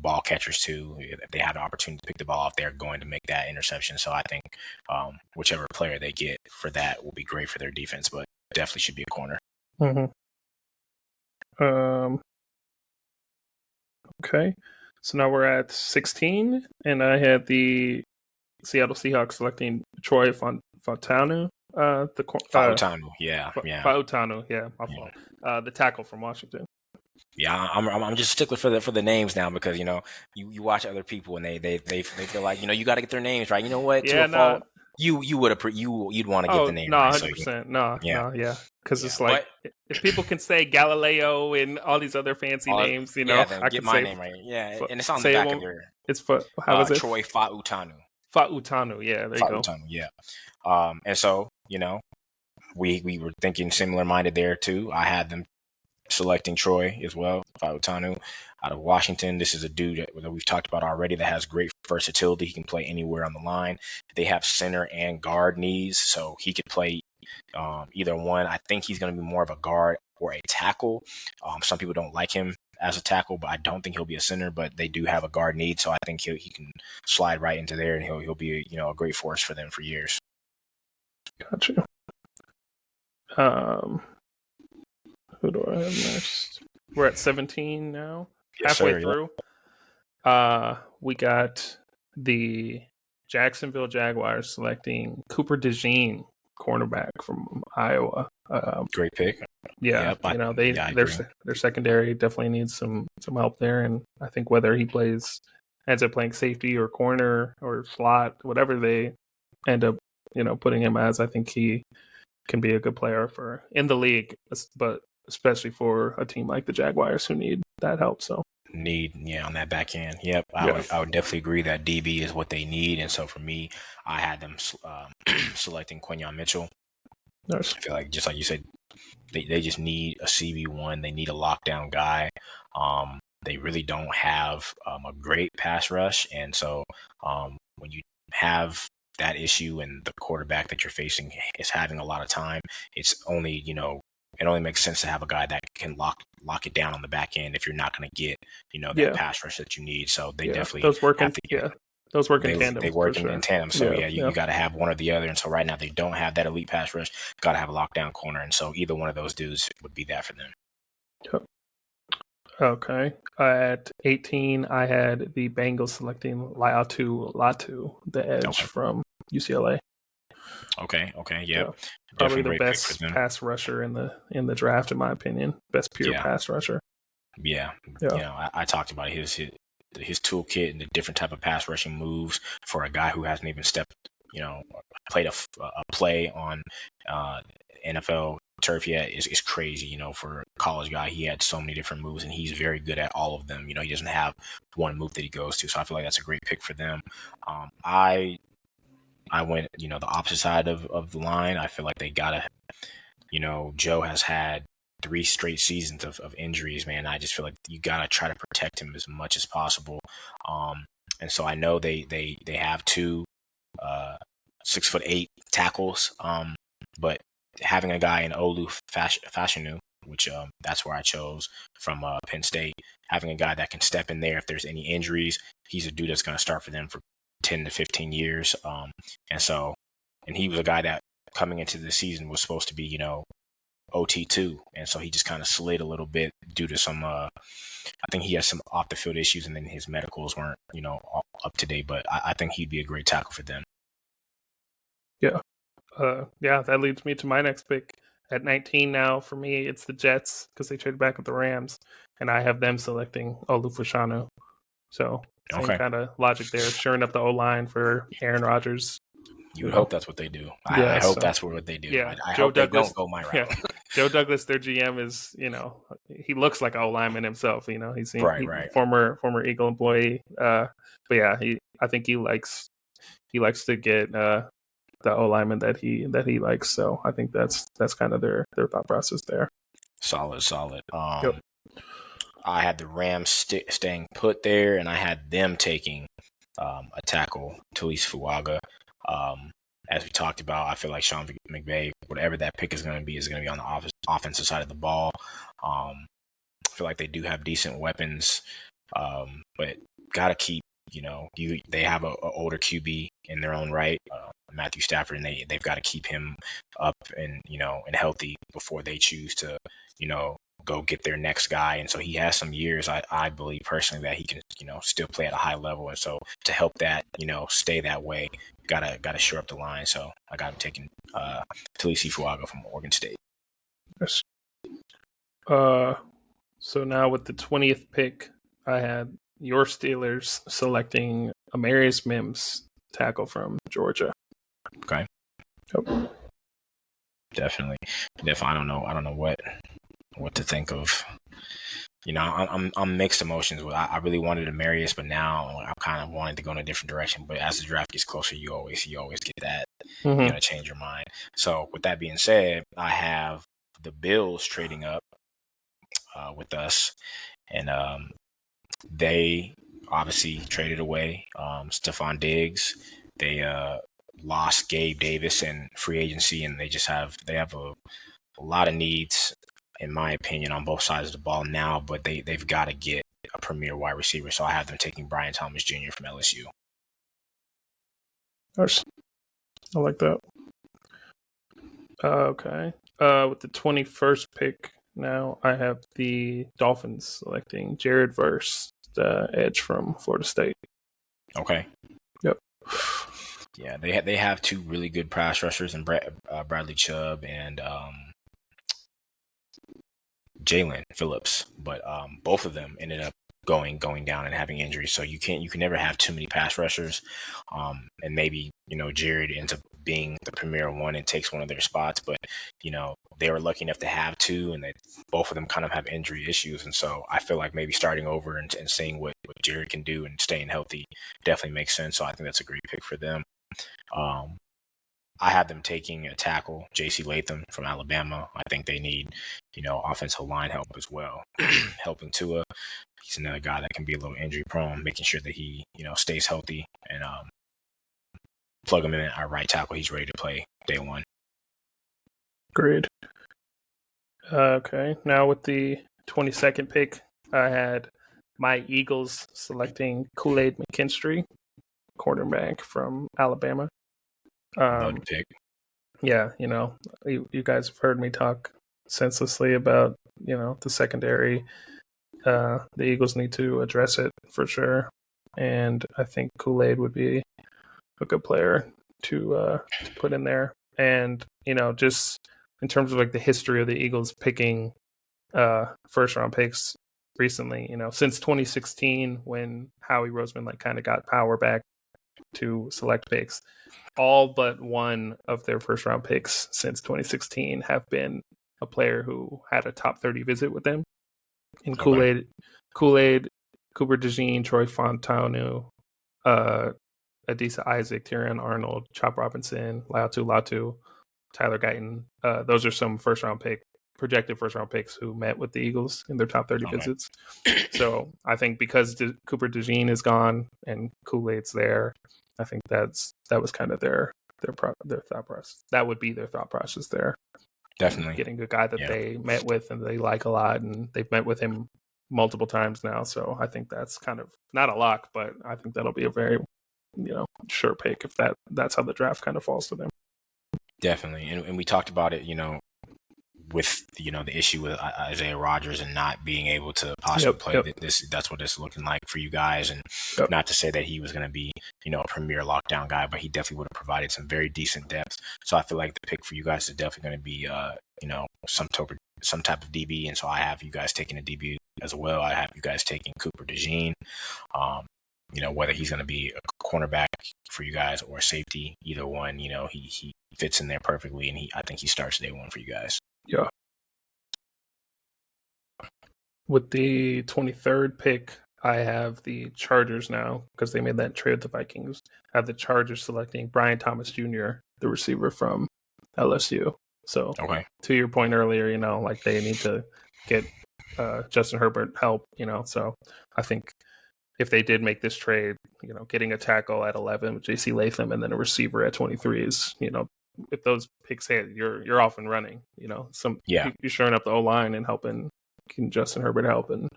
ball catchers too. If they have the opportunity to pick the ball off, they're going to make that interception. So I think whichever player they get for that will be great for their defense, but definitely should be a corner. Okay. So now we're at 16, and I had the Seattle Seahawks selecting Troy Fautanu. Fautanu, Fautanu, my fault. The tackle from Washington. Yeah, I'm just a stickler for the names now, because you watch other people and they feel like you got to get their names right. You know what? Yeah, fault, you'd want to get the name right. 100%. Because it's like, if people can say Galileo and all these other fancy names, then I get can my say name right. Yeah, and it's on the back of your. It's how is it? Troy Fautanu. Fautanu, yeah, there you go. Yeah. And so we were thinking similar minded there too. I had them selecting Troy as well, Fautanu, out of Washington. This is a dude that we've talked about already that has great versatility. He can play anywhere on the line. They have center and guard needs, so he could play either one. I think he's going to be more of a guard or a tackle. Some people don't like him as a tackle, but I don't think he'll be a center. But they do have a guard need, so I think he can slide right into there, and he'll be a great force for them for years. Gotcha. Who do I have next? We're at 17 now. Yes, Halfway sir, through. We got the Jacksonville Jaguars selecting Cooper DeJean, cornerback from Iowa. Great pick. Yeah, their secondary definitely needs some help there, and I think whether he ends up playing safety or corner or slot, whatever they end up putting him as, I think he can be a good player for in the league, but especially for a team like the Jaguars who need that help. So on that back end. Yep, I would definitely agree that DB is what they need, and so for me, I had them selecting Quinyon Mitchell. Nice. I feel like, just like you said, they just need a CB1. They need a lockdown guy. They really don't have a great pass rush, and so when you have that issue and the quarterback that you're facing is having a lot of time, it's only it only makes sense to have a guy that can lock it down on the back end if you're not going to get that pass rush that you need. So they definitely those work in tandem. They work in tandem. So you got to have one or the other. And so right now they don't have that elite pass rush. Got to have a lockdown corner. And so either one of those dudes would be that for them. Yep. Okay. At 18, I had the Bengals selecting Latu, the edge from UCLA. Okay. Yeah. Probably the best pass rusher in the draft, in my opinion. Best pure pass rusher. Yeah. I talked about his toolkit and the different type of pass rushing moves for a guy who hasn't even played a play on NFL turf yet is crazy. For a college guy, he had so many different moves, and he's very good at all of them. He doesn't have one move that he goes to, so I feel like that's a great pick for them. I went, the opposite side of the line. I feel like they gotta, Joe has had 3 straight seasons of injuries, man. I just feel like you gotta try to protect him as much as possible. And so I know they have 2 6'8" tackles, but having a guy in Olu Fashanu, which that's where I chose from Penn State, having a guy that can step in there if there's any injuries, he's a dude that's going to start for them for 10 to 15 years. And he was a guy that coming into the season was supposed to be, OT2. And so he just kind of slid a little bit due to some, I think he has some off the field issues, and then his medicals weren't, up to date, but I think he'd be a great tackle for them. Yeah. That leads me to my next pick. At 19 now, for me, it's the Jets because they traded back with the Rams, and I have them selecting Olu Fashanu. So same kind of logic there, shoring up the O-line for Aaron Rodgers. You would hope that's what they do. I hope that's what they do. Yeah, I hope Douglas, they don't go my route. Yeah. Joe Douglas, their GM, is he looks like an O-lineman himself. He's right. Former Eagle employee. But yeah, I think he likes to get the O-lineman that he likes. So I think that's kind of their thought process there. Solid. Yep. I had the Rams staying put there, and I had them taking a tackle, Talise Fuaga. As we talked about, I feel like Sean McVay, whatever that pick is going to be on the offensive side of the ball. I feel like they do have decent weapons, but got to keep, they have a older QB in their own right, Matthew Stafford, and they've got to keep him up and, and healthy before they choose to, go get their next guy. And so he has some years, I believe personally, that he can, still play at a high level. And so to help that, stay that way, gotta shore up the line. So I got him taking Talise Fuaga from Oregon State. Yes. So now with the 20th pick, I had your Steelers selecting Amarius Mims, tackle from Georgia. Okay. Yep. Definitely. I don't know what to think of. I'm mixed emotions with. I really wanted Amarius, but now I kind of wanted to go in a different direction. But as the draft gets closer, you always get that. Mm-hmm. You gotta change your mind. So with that being said, I have the Bills trading up with us, and they obviously traded away Stephon Diggs. They lost Gabe Davis in free agency, and they have a lot of needs in my opinion, on both sides of the ball now, but they've got to get a premier wide receiver. So I have them taking Brian Thomas Jr. from LSU. Nice. I like that. Okay. With the 21st pick now, I have the Dolphins selecting Jared Verse, the edge from Florida State. Okay. Yep. Yeah, they have two really good pass rushers in Bradley Chubb and Jalen Phillips, but both of them ended up going down and having injuries. So you can never have too many pass rushers. And maybe, Jared ends up being the premier one and takes one of their spots, but they were lucky enough to have two, and both of them kind of have injury issues. And so I feel like maybe starting over and seeing what Jared can do and staying healthy definitely makes sense. So I think that's a great pick for them. I have them taking a tackle, J.C. Latham from Alabama. I think they need, offensive line help as well. Helping Tua. He's another guy that can be a little injury prone, making sure that he, stays healthy, and plug him in at our right tackle. He's ready to play day one. Agreed. Okay. Now with the 22nd pick, I had my Eagles selecting Kool-Aid McKinstry, quarterback from Alabama. Good pick. Yeah, you guys have heard me talk senselessly about, the secondary. The Eagles need to address it for sure. And I think Kool-Aid would be a good player to put in there. And, just in terms of like the history of the Eagles picking first round picks recently, since 2016 when Howie Roseman like kind of got power back to select picks, all but one of their first round picks since 2016 have been a player who had a top 30 visit with them. In Kool-Aid, Cooper DeJean, Troy Fontanu, Adisa Isaac, Tyrion Arnold, Chop Robinson, Latu, Tyler Guyton. Those are some projected first round picks who met with the Eagles in their top 30 visits. So I think because Cooper DeJean is gone and Kool-Aid's there, I think that was kind of their thought process. That would be their thought process there. Definitely getting a guy that they met with and they like a lot, and they've met with him multiple times now. So I think that's kind of not a lock, but I think that'll be a very sure pick if that's how the draft kind of falls to them. Definitely, and we talked about it, with the issue with Isaiah Rodgers and not being able to possibly play this. That's what it's looking like for you guys, and not to say that he was going to be a premier lockdown guy, but he definitely would have provided some very decent depth. So I feel like the pick for you guys is definitely going to be some type of DB, and so I have you guys taking a DB as well. I have you guys taking Cooper DeJean. Whether he's going to be a cornerback for you guys or a safety, either one, he fits in there perfectly, and I think he starts day one for you guys. Yeah. With the 23rd pick, I have the Chargers now because they made that trade with the Vikings. I have the Chargers selecting Brian Thomas Jr., the receiver from LSU. So to your point earlier, like they need to get Justin Herbert help, so I think if they did make this trade, getting a tackle at 11 with J.C. Latham and then a receiver at 23 is, if those picks hit, you're off and running. You're shoring up the O-line and helping Justin Herbert help, and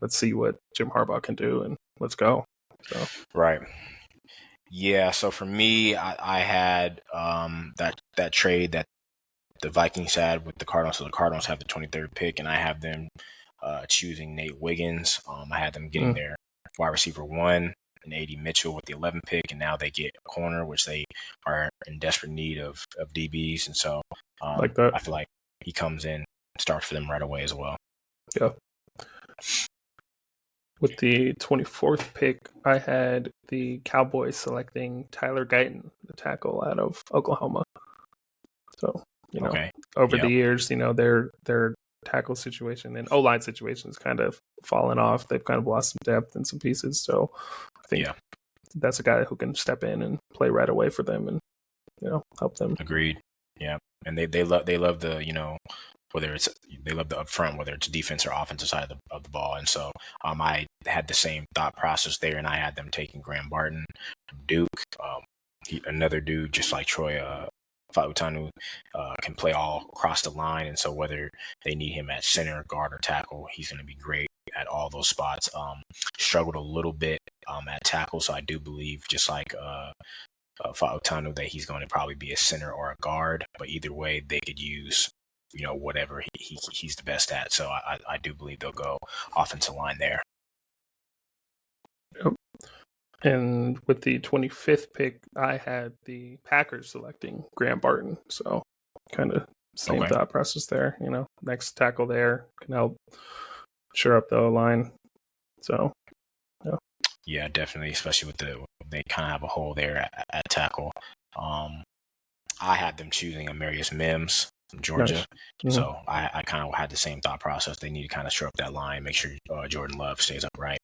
let's see what Jim Harbaugh can do, and let's go. So. Right. Yeah. So for me, I had that trade that the Vikings had with the Cardinals. So the Cardinals have the 23rd pick, and I have them choosing Nate Wiggins. I had them getting their wide receiver 1 and A.D. Mitchell with the 11th pick, and now they get a corner, which they are in desperate need of DBs. And so I feel like he comes in and starts for them right away as well. Yeah. With the 24th pick, I had the Cowboys selecting Tyler Guyton, the tackle out of Oklahoma. So, over the years, their tackle situation and O-line situation has kind of fallen off. They've kind of lost some depth and some pieces. So I think that's a guy who can step in and play right away for them and, help them. Agreed. Yeah. And they love the, whether it's they love the upfront, whether it's defense or offensive side of the ball. And so I had the same thought process there, and I had them taking Graham Barton from Duke. Another dude just like Troy Fa'utanu can play all across the line, and so whether they need him at center, guard, or tackle, he's going to be great at all those spots. Struggled a little bit at tackle, so I do believe, just like Fa'utanu, that he's going to probably be a center or a guard, but either way, they could use whatever he's the best at. So I do believe they'll go offensive line there. Yep. And with the 25th pick, I had the Packers selecting Graham Barton. So kind of same thought process there. Next tackle there can help shore up the O-line. So, yeah. Yeah, definitely, especially with they kind of have a hole there at tackle. I had them choosing Amarius Mims from Georgia. Nice. Mm-hmm. So I kind of had the same thought process. They need to kind of shore up that line, make sure Jordan Love stays upright.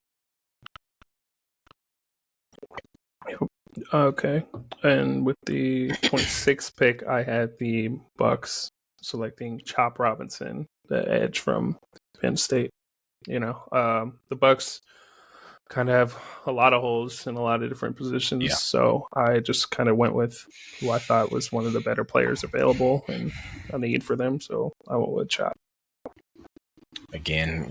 Okay. And with the 26th pick, I had the Bucks selecting Chop Robinson, the edge from Penn State. The Bucks kind of have a lot of holes in a lot of different positions. Yeah. So I just kind of went with who I thought was one of the better players available and a need for them. So I went with Chop. Again,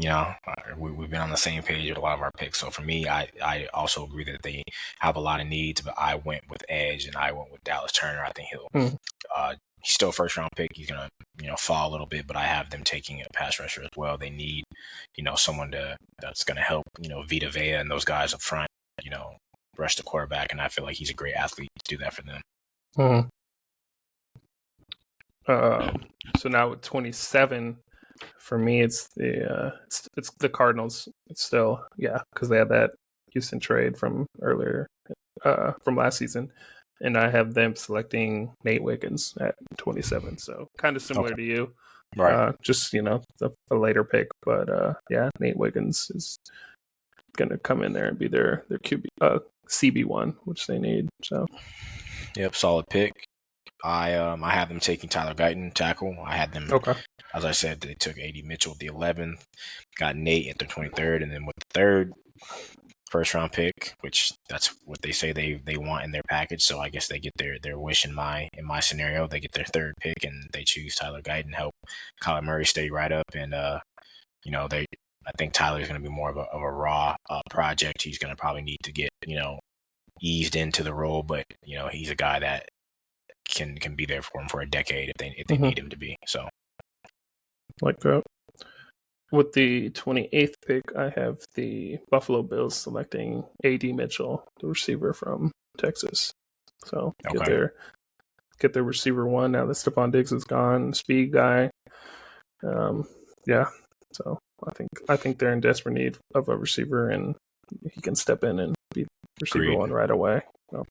we've been on the same page with a lot of our picks. So for me, I also agree that they have a lot of needs, but I went with edge and I went with Dallas Turner. I think he's still a first round pick. He's going to fall a little bit, but I have them taking a pass rusher as well. They need, someone that's going to help, Vita Vea and those guys up front, rush the quarterback. And I feel like he's a great athlete to do that for them. So now with 27, for me, it's the Cardinals. It's still, because they had that Houston trade from earlier, from last season, and I have them selecting Nate Wiggins at 27. So kind of similar to you, right? Just a later pick, but Nate Wiggins is gonna come in there and be their QB CB1, which they need. So, yep, solid pick. I have them taking Tyler Guyton, tackle. I had them. Okay. As I said, they took A.D. Mitchell at the 11th, got Nate at the 23rd, and then with the third first-round pick, which that's what they say they want in their package. So I guess they get their wish in my scenario. They get their third pick, and they choose Tyler Guyton, help Kyler Murray stay right up. And, I think Tyler's going to be more of a raw project. He's going to probably need to get, eased into the role, but, he's a guy that can be there for him for a decade if they need him to be. So. Like that. With the 28th pick, I have the Buffalo Bills selecting A.D. Mitchell, the receiver from Texas. So get their receiver one now that Stephon Diggs is gone, speed guy. So I think they're in desperate need of a receiver, and he can step in and be receiver one right away. So.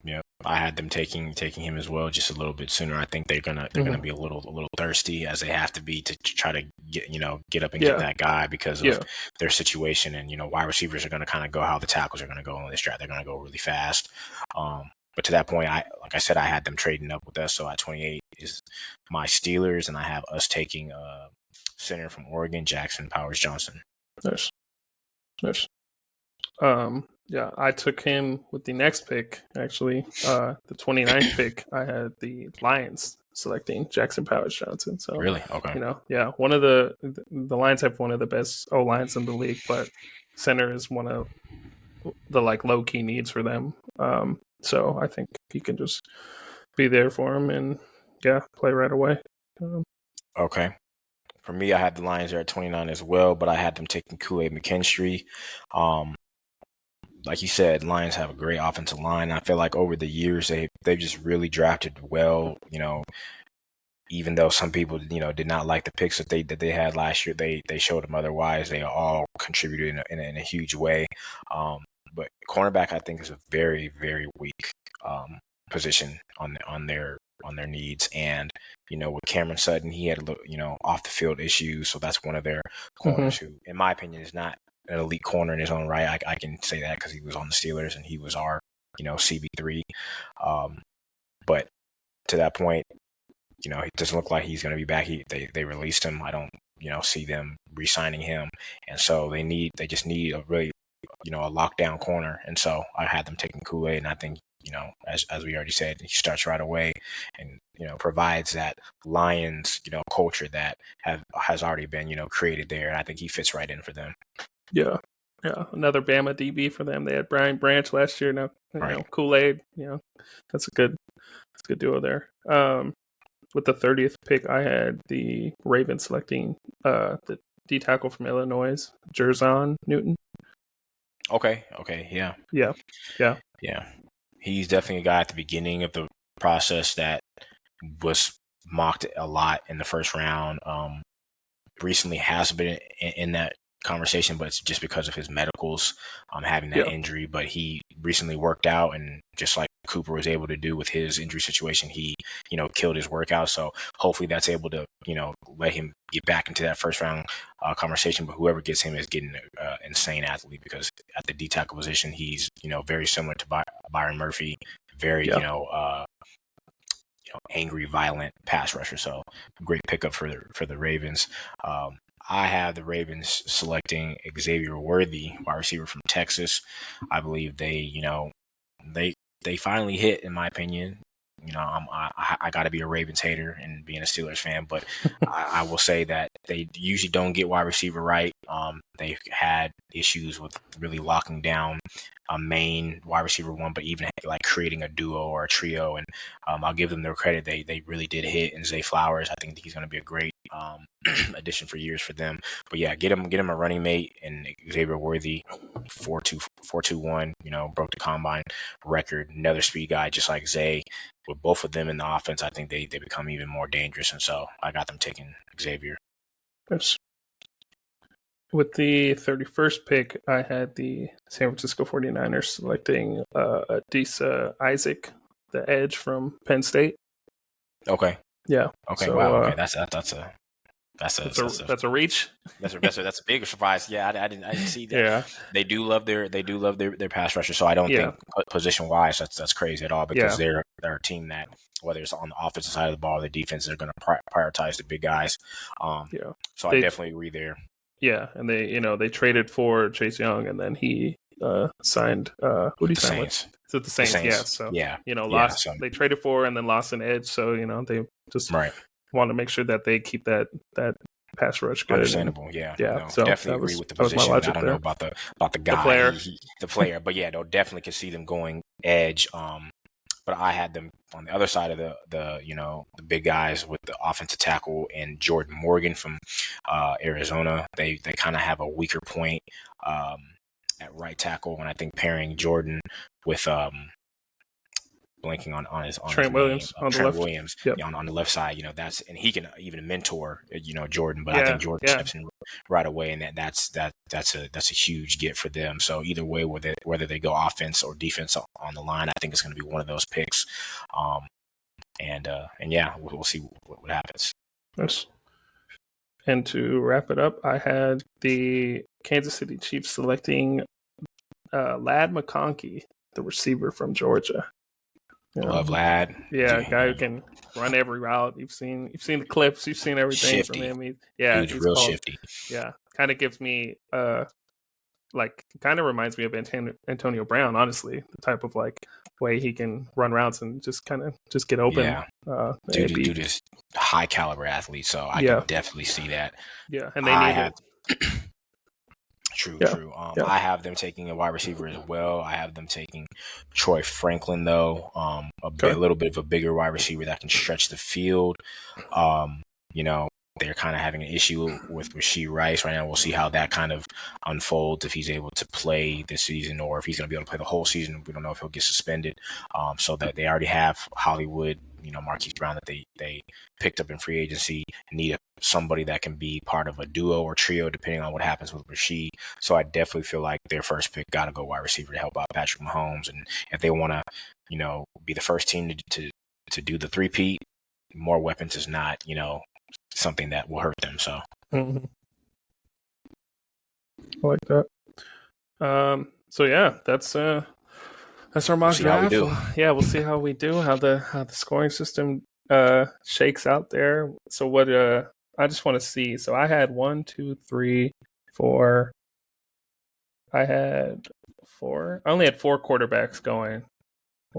Yeah, I had them taking him as well, just a little bit sooner. I think they're gonna be a little thirsty, as they have to be, to try to get up and get that guy because of their situation. And wide receivers are gonna kind of go how the tackles are gonna go in this draft. They're gonna go really fast. But to that point, like I said, I had them trading up with us. So at 28 is my Steelers, and I have us taking center from Oregon, Jackson Powers Johnson. Nice. I took him with the next pick, actually. The 29th pick, I had the Lions selecting Jackson Powers Johnson. So really? Okay. One of the Lions have one of the best O-lines in the league, but center is one of the low key needs for them. So I think he can just be there for him and play right away. Okay. For me, I had the Lions there at 29 as well, but I had them taking Kool-Aid McKinstry. Like you said, Lions have a great offensive line. I feel like over the years they've just really drafted well. Even though some people did not like the picks that they had last year, they showed them otherwise. They all contributed in a huge way. But cornerback, I think, is a very, very weak position on their needs. And with Cameron Sutton, he had off the field issues, so that's one of their corners who, in my opinion, is not an elite corner in his own right. I can say that because he was on the Steelers and he was our, CB3. But to that point, it doesn't look like he's going to be back. They released him. I don't, see them re-signing him. And so they just need a really, a lockdown corner. And so I had them taking Kool-Aid, and I think as we already said, he starts right away and, provides that Lions, culture that has already been, created there. And I think he fits right in for them. Yeah. Yeah. Another Bama DB for them. They had Brian Branch last year. Now, Right. Kool-Aid, that's a good duo there. With the 30th pick, I had the Ravens selecting the D tackle from Illinois, Jerzon Newton. Okay. Yeah. Yeah. He's definitely a guy at the beginning of the process that was mocked a lot in the first round. Recently has been in that conversation, but it's just because of his medicals, having that injury. But he recently worked out, and just like Cooper was able to do with his injury situation, he, killed his workout. So hopefully that's able to, let him get back into that first round conversation. But whoever gets him is getting an insane athlete, because at the D tackle position, he's, very similar to Byron Murphy, very, angry, violent pass rusher. So great pickup for the Ravens. I have the Ravens selecting Xavier Worthy, wide receiver from Texas. I believe they finally hit, in my opinion. I got to be a Ravens hater and being a Steelers fan, but I will say that they usually don't get wide receiver right. They've had issues with really locking down a main wide receiver one, but even like creating a duo or a trio. And I'll give them their credit. They really did hit in Zay Flowers. I think he's going to be a great addition for years for them. But yeah, get him a running mate, and Xavier Worthy, 4.21, broke the combine record. Another speed guy, just like Zay. With both of them in the offense, I think they become even more dangerous. And so I got them taking Xavier. Yes. With the 31st pick, I had the San Francisco 49ers selecting Adisa Isaac, the edge from Penn State. Okay. Yeah. Okay. So, wow. Okay. That's a reach. That's a big surprise. Yeah, I didn't see that. Yeah. They do love their pass rusher. So I don't think position wise that's crazy at all, because they're a team that, whether it's on the offensive side of the ball or the defense, they're going to prioritize the big guys. So I definitely agree there. Yeah, and they traded for Chase Young, and then he signed. Who did he sign with? Is it the Saints? Yeah. So lost. So they traded for and then lost an edge. So they just want to make sure that they keep that pass rush good. Understandable. So definitely agree with the position. I don't know about the guy, the player, but they'll definitely can see them going edge. But I had them on the other side of the big guys with the offensive tackle and Jordan Morgan from Arizona. They kind of have a weaker point at right tackle, and I think pairing Jordan with blanking on his Trent Williams name, Trent Williams on the left side, that's, and he can even mentor Jordan, but I think Jordan steps in right away, and that's a huge get for them. So either way, whether they go offense or defense on the line, I think it's going to be one of those picks. We'll see what happens. Yes. And to wrap it up, I had the Kansas City Chiefs selecting Ladd McConkey, the receiver from Georgia. Love Ladd. Yeah, guy who can run every route. You've seen the clips. You've seen everything shifty. from him. He's real shifty. Yeah, kind of gives me kind of reminds me of Antonio Brown. Honestly, the type of way he can run routes and just get open. Yeah, dude is high caliber athlete, so I can definitely see that. Yeah, and they need it. True. I have them taking a wide receiver as well. I have them taking Troy Franklin, though, a little bit of a bigger wide receiver that can stretch the field. They're kind of having an issue with Rashee Rice right now. We'll see how that kind of unfolds, if he's able to play this season or if he's going to be able to play the whole season. We don't know if he'll get suspended. So that they already have Hollywood, Marquise Brown that they picked up in free agency, need somebody that can be part of a duo or trio depending on what happens with Rashee. So I definitely feel like their first pick got to go wide receiver to help out Patrick Mahomes. And if they want to, be the first team to do the three-peat, more weapons is not, something that will hurt them. So I like that. So yeah, that's our mock draft. We'll see how we do, how the scoring system shakes out there. So what I just want to see. So I had 1, 2, 3, 4. I only had 4 quarterbacks going.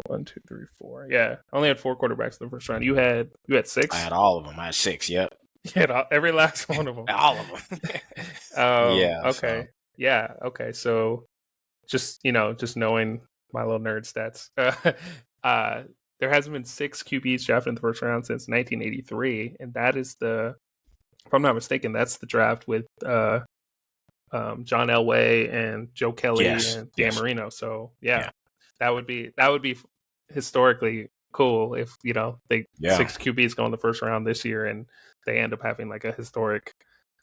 1, 2, 3, 4. Yeah, I only had 4 quarterbacks in the first round. You had I 6. had all of them. I had 6. Yep. You had every last one of them. All of them. Yeah. So Okay. Yeah. Okay. So just just knowing my little nerd stats, there hasn't been 6 QBs drafted in the first round since 1983, and that is if I'm not mistaken, that's the draft with John Elway and Joe Kelly yes. and Dan Yes. Marino. So yeah, Yeah. that would be historically cool if they Yeah. 6 QBs go in the first round this year and they end up having like a historic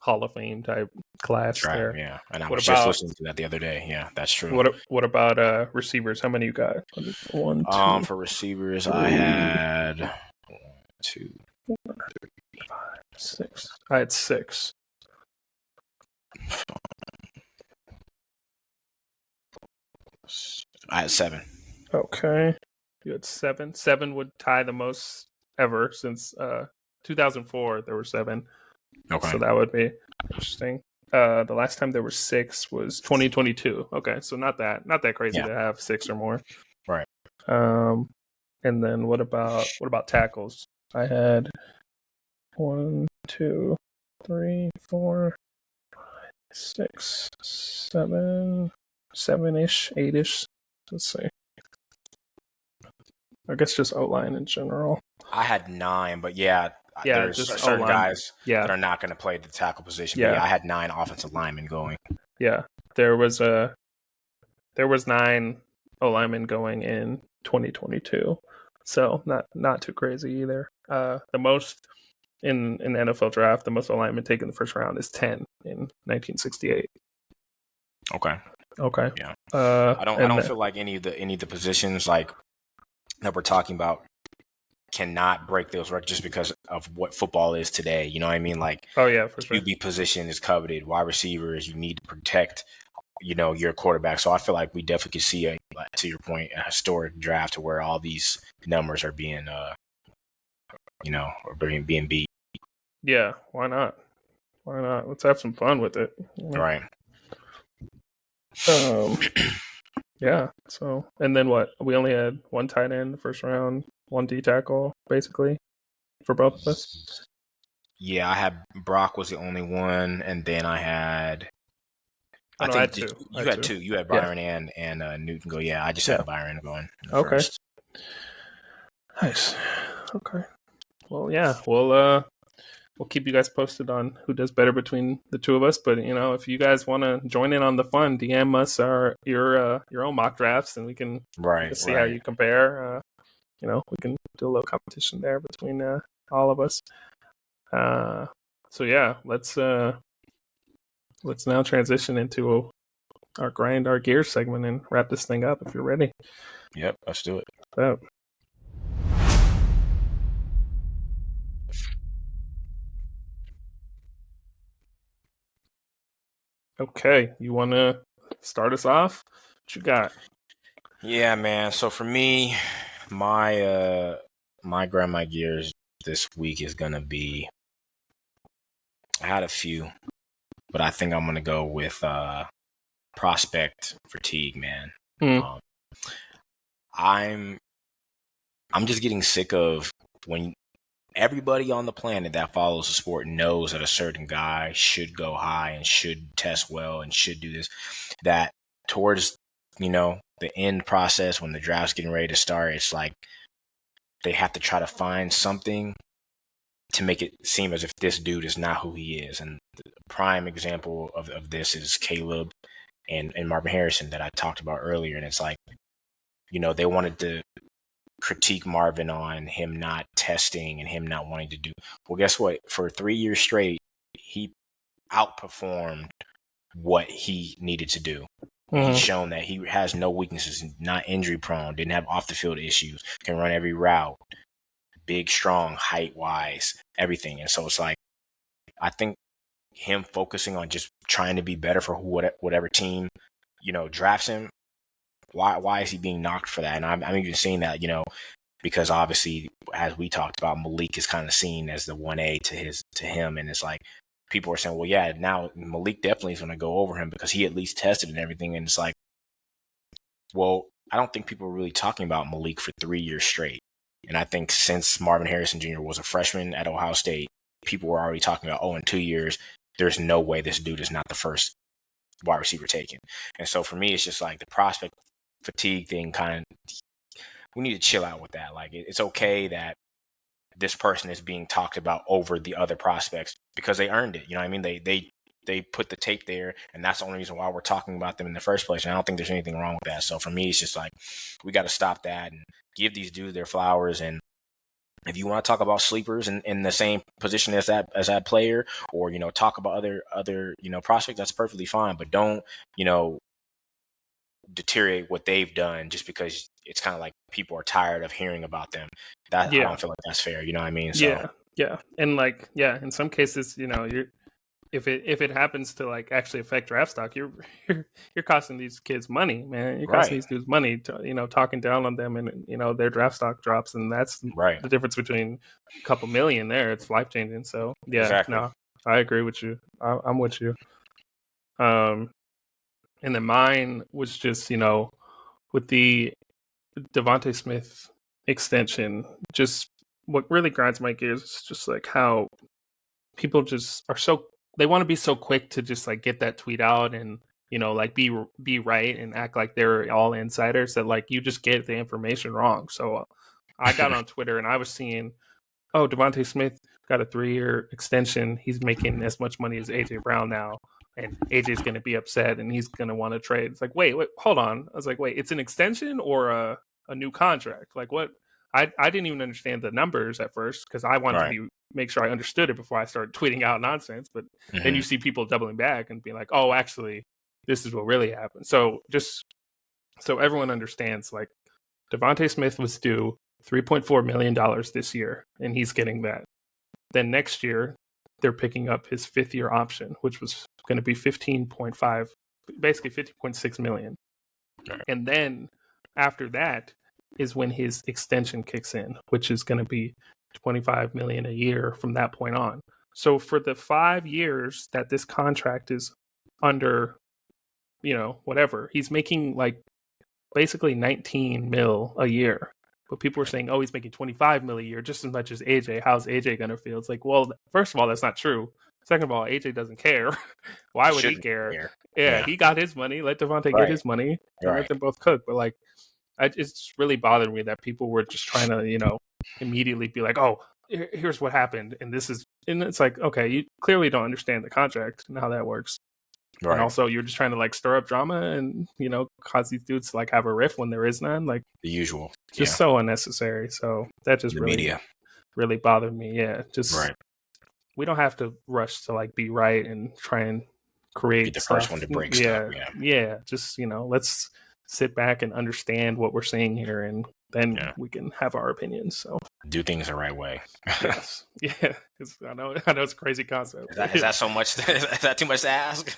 Hall of Fame type class Right. there. Yeah. And I What was just about listening to that the other day. Yeah, that's true. what about receivers? How many you got? 1, 2, For receivers, 3, I had 1, 2, 4, 6. I had 6. I had 7. Okay. You had 7. 7 would tie the most ever since 2004. There were 7, Okay. so that would be interesting. The last time there were 6 was 2022. Okay, so not that crazy Yeah. to have 6 or more. Right. And then what about tackles? I had 1, 2, 3, 4, 6, 7, 7-ish, 8-ish. Let's see. I guess just O-line in general. I had 9, but yeah, there's just certain O-line. guys Yeah. that are not going to play the tackle position. Yeah. But yeah, I had 9 offensive linemen going. Yeah, there was 9 O-linemen going in 2022, so not too crazy either. The most in the NFL draft, the most O-linemen taken in the first round is 10 in 1968. Okay. Okay. Yeah. I I don't feel like any of the positions like that we're talking about cannot break those records just because of what football is today. You know what I mean? Like, oh yeah, for sure. QB position is coveted. Wide receivers, you need to protect, your quarterback. So I feel like we definitely could see to your point, a historic draft where all these numbers are being, being beat. Yeah, why not? Why not? Let's have some fun with it. Right. Yeah. So, and then what? We only had 1 tight end in the first round, 1 D tackle, basically, for both of us. Yeah, I had Brock was the only one, and then I had. I think had 2. you had 2. You had Byron and Newton go. Yeah, I just had Byron going first. Nice. Okay. Well, yeah, we'll keep you guys posted on who does better between the two of us. But if you guys want to join in on the fun, DM us your own mock drafts, and we can see how you compare. We can do a little competition there between all of us. So yeah, let's now transition into our grind our gears segment and wrap this thing up if you're ready. Yep, let's do it. So. Okay, you want to start us off? What you got? Yeah, man. So for me, my grind my gears this week is gonna be. I had a few, but I think I'm gonna go with prospect fatigue, man. I'm just getting sick of when everybody on the planet that follows the sport knows that a certain guy should go high and should test well and should do this, that towards, the end process when the draft's getting ready to start, it's like they have to try to find something to make it seem as if this dude is not who he is. And the prime example of this is Caleb and Marvin Harrison that I talked about earlier. And it's like, they wanted to critique Marvin on him not testing and him not wanting to do. Well, guess what? For 3 years straight, he outperformed what he needed to do. Mm-hmm. He's shown that he has no weaknesses, not injury prone, didn't have off the field issues, can run every route, big, strong, height wise, everything. And so it's like, I think him focusing on just trying to be better for whatever team, drafts him. Why is he being knocked for that? And I'm even seeing that, because obviously, as we talked about, Malik is kind of seen as the 1A to him. And it's like, people are saying, well, yeah, now Malik definitely is going to go over him because he at least tested and everything. And it's like, well, I don't think people were really talking about Malik for 3 years straight. And I think since Marvin Harrison Jr. was a freshman at Ohio State, people were already talking about, in 2 years, there's no way this dude is not the first wide receiver taken. And so for me, it's just like the prospect fatigue thing kind of, we need to chill out with that. Like, it's okay that this person is being talked about over the other prospects because they earned it. You know what I mean? They put the tape there, and that's the only reason why we're talking about them in the first place. And I don't think there's anything wrong with that. So for me, it's just like, we got to stop that and give these dudes their flowers. And if you want to talk about sleepers in the same position as that player, or, you know, talk about other, you know, prospects, that's perfectly fine. But don't, you know, deteriorate what they've done just because it's kind of like people are tired of hearing about them. That I don't feel like that's fair. You know what I mean? So yeah. And like, in some cases, you know, if it happens to like actually affect draft stock, you're costing these kids money, man. You're costing these dudes money to, you know, talking down on them, and, you know, their draft stock drops, and that's the difference between a couple million there. It's life changing. So no, I agree with you. I'm with you. And then mine was just, you know, with the Devontae Smith extension, just what really grinds my gears is just like how people just are they want to be so quick to just like get that tweet out and, you know, like be right and act like they're all insiders, that like you just get the information wrong. So I got on Twitter and I was seeing, Devontae Smith got a 3-year extension. He's making as much money as AJ Brown now, and AJ's going to be upset and he's going to want to trade. It's like, wait, hold on. I was like, wait, it's an extension or a new contract? Like, what? I didn't even understand the numbers at first because I wanted to make sure I understood it before I started tweeting out nonsense. But then you see people doubling back and being like, oh, actually, this is what really happened. So just so everyone understands, like, Devontae Smith was due $3.4 million this year, and he's getting that. Then next year, they're picking up his 5th-year option, which was going to be 15.5, basically 50.6 million. And then after that is when his extension kicks in, which is going to be 25 million a year from that point on. So for the 5 years that this contract is under, you know, whatever, he's making like basically 19 mil a year. But people were saying, oh, he's making 25 mil a year, just as much as AJ. How's AJ going to feel? It's like, well, first of all, that's not true. Second of all, AJ doesn't care. Why would he care? Yeah, he got his money. Let Devontae get his money and let them both cook. But like, it's really bothered me that people were just trying to, you know, immediately be like, oh, here's what happened. And it's like, okay, you clearly don't understand the contract and how that works. Right. And also, you're just trying to like stir up drama and, you know, cause these dudes to like have a riff when there is none. Like the usual, just so unnecessary. So that just really bothered me. Yeah, just we don't have to rush to like be right and try and create the stuff. First one to break stuff. Yeah. Just, you know, let's sit back and understand what we're saying here, and then we can have our opinions. So do things the right way. Yes. Yeah. I know it's a crazy concept. Is that so much? Is that too much to ask?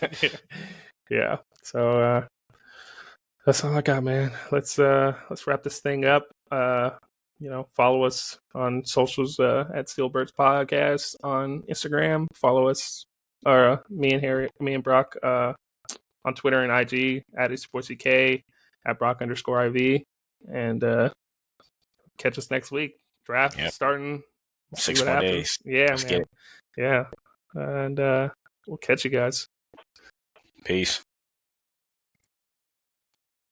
Yeah. So that's all I got, man. Let's wrap this thing up. You know, follow us on socials at Steelbirds Podcast on Instagram. Follow us, or me and Brock on Twitter and IG at @SportsEK, at Brock_IV, and catch us next week. Draft starting. 6 more days. Yeah, man. Yeah. And we'll catch you guys. Peace.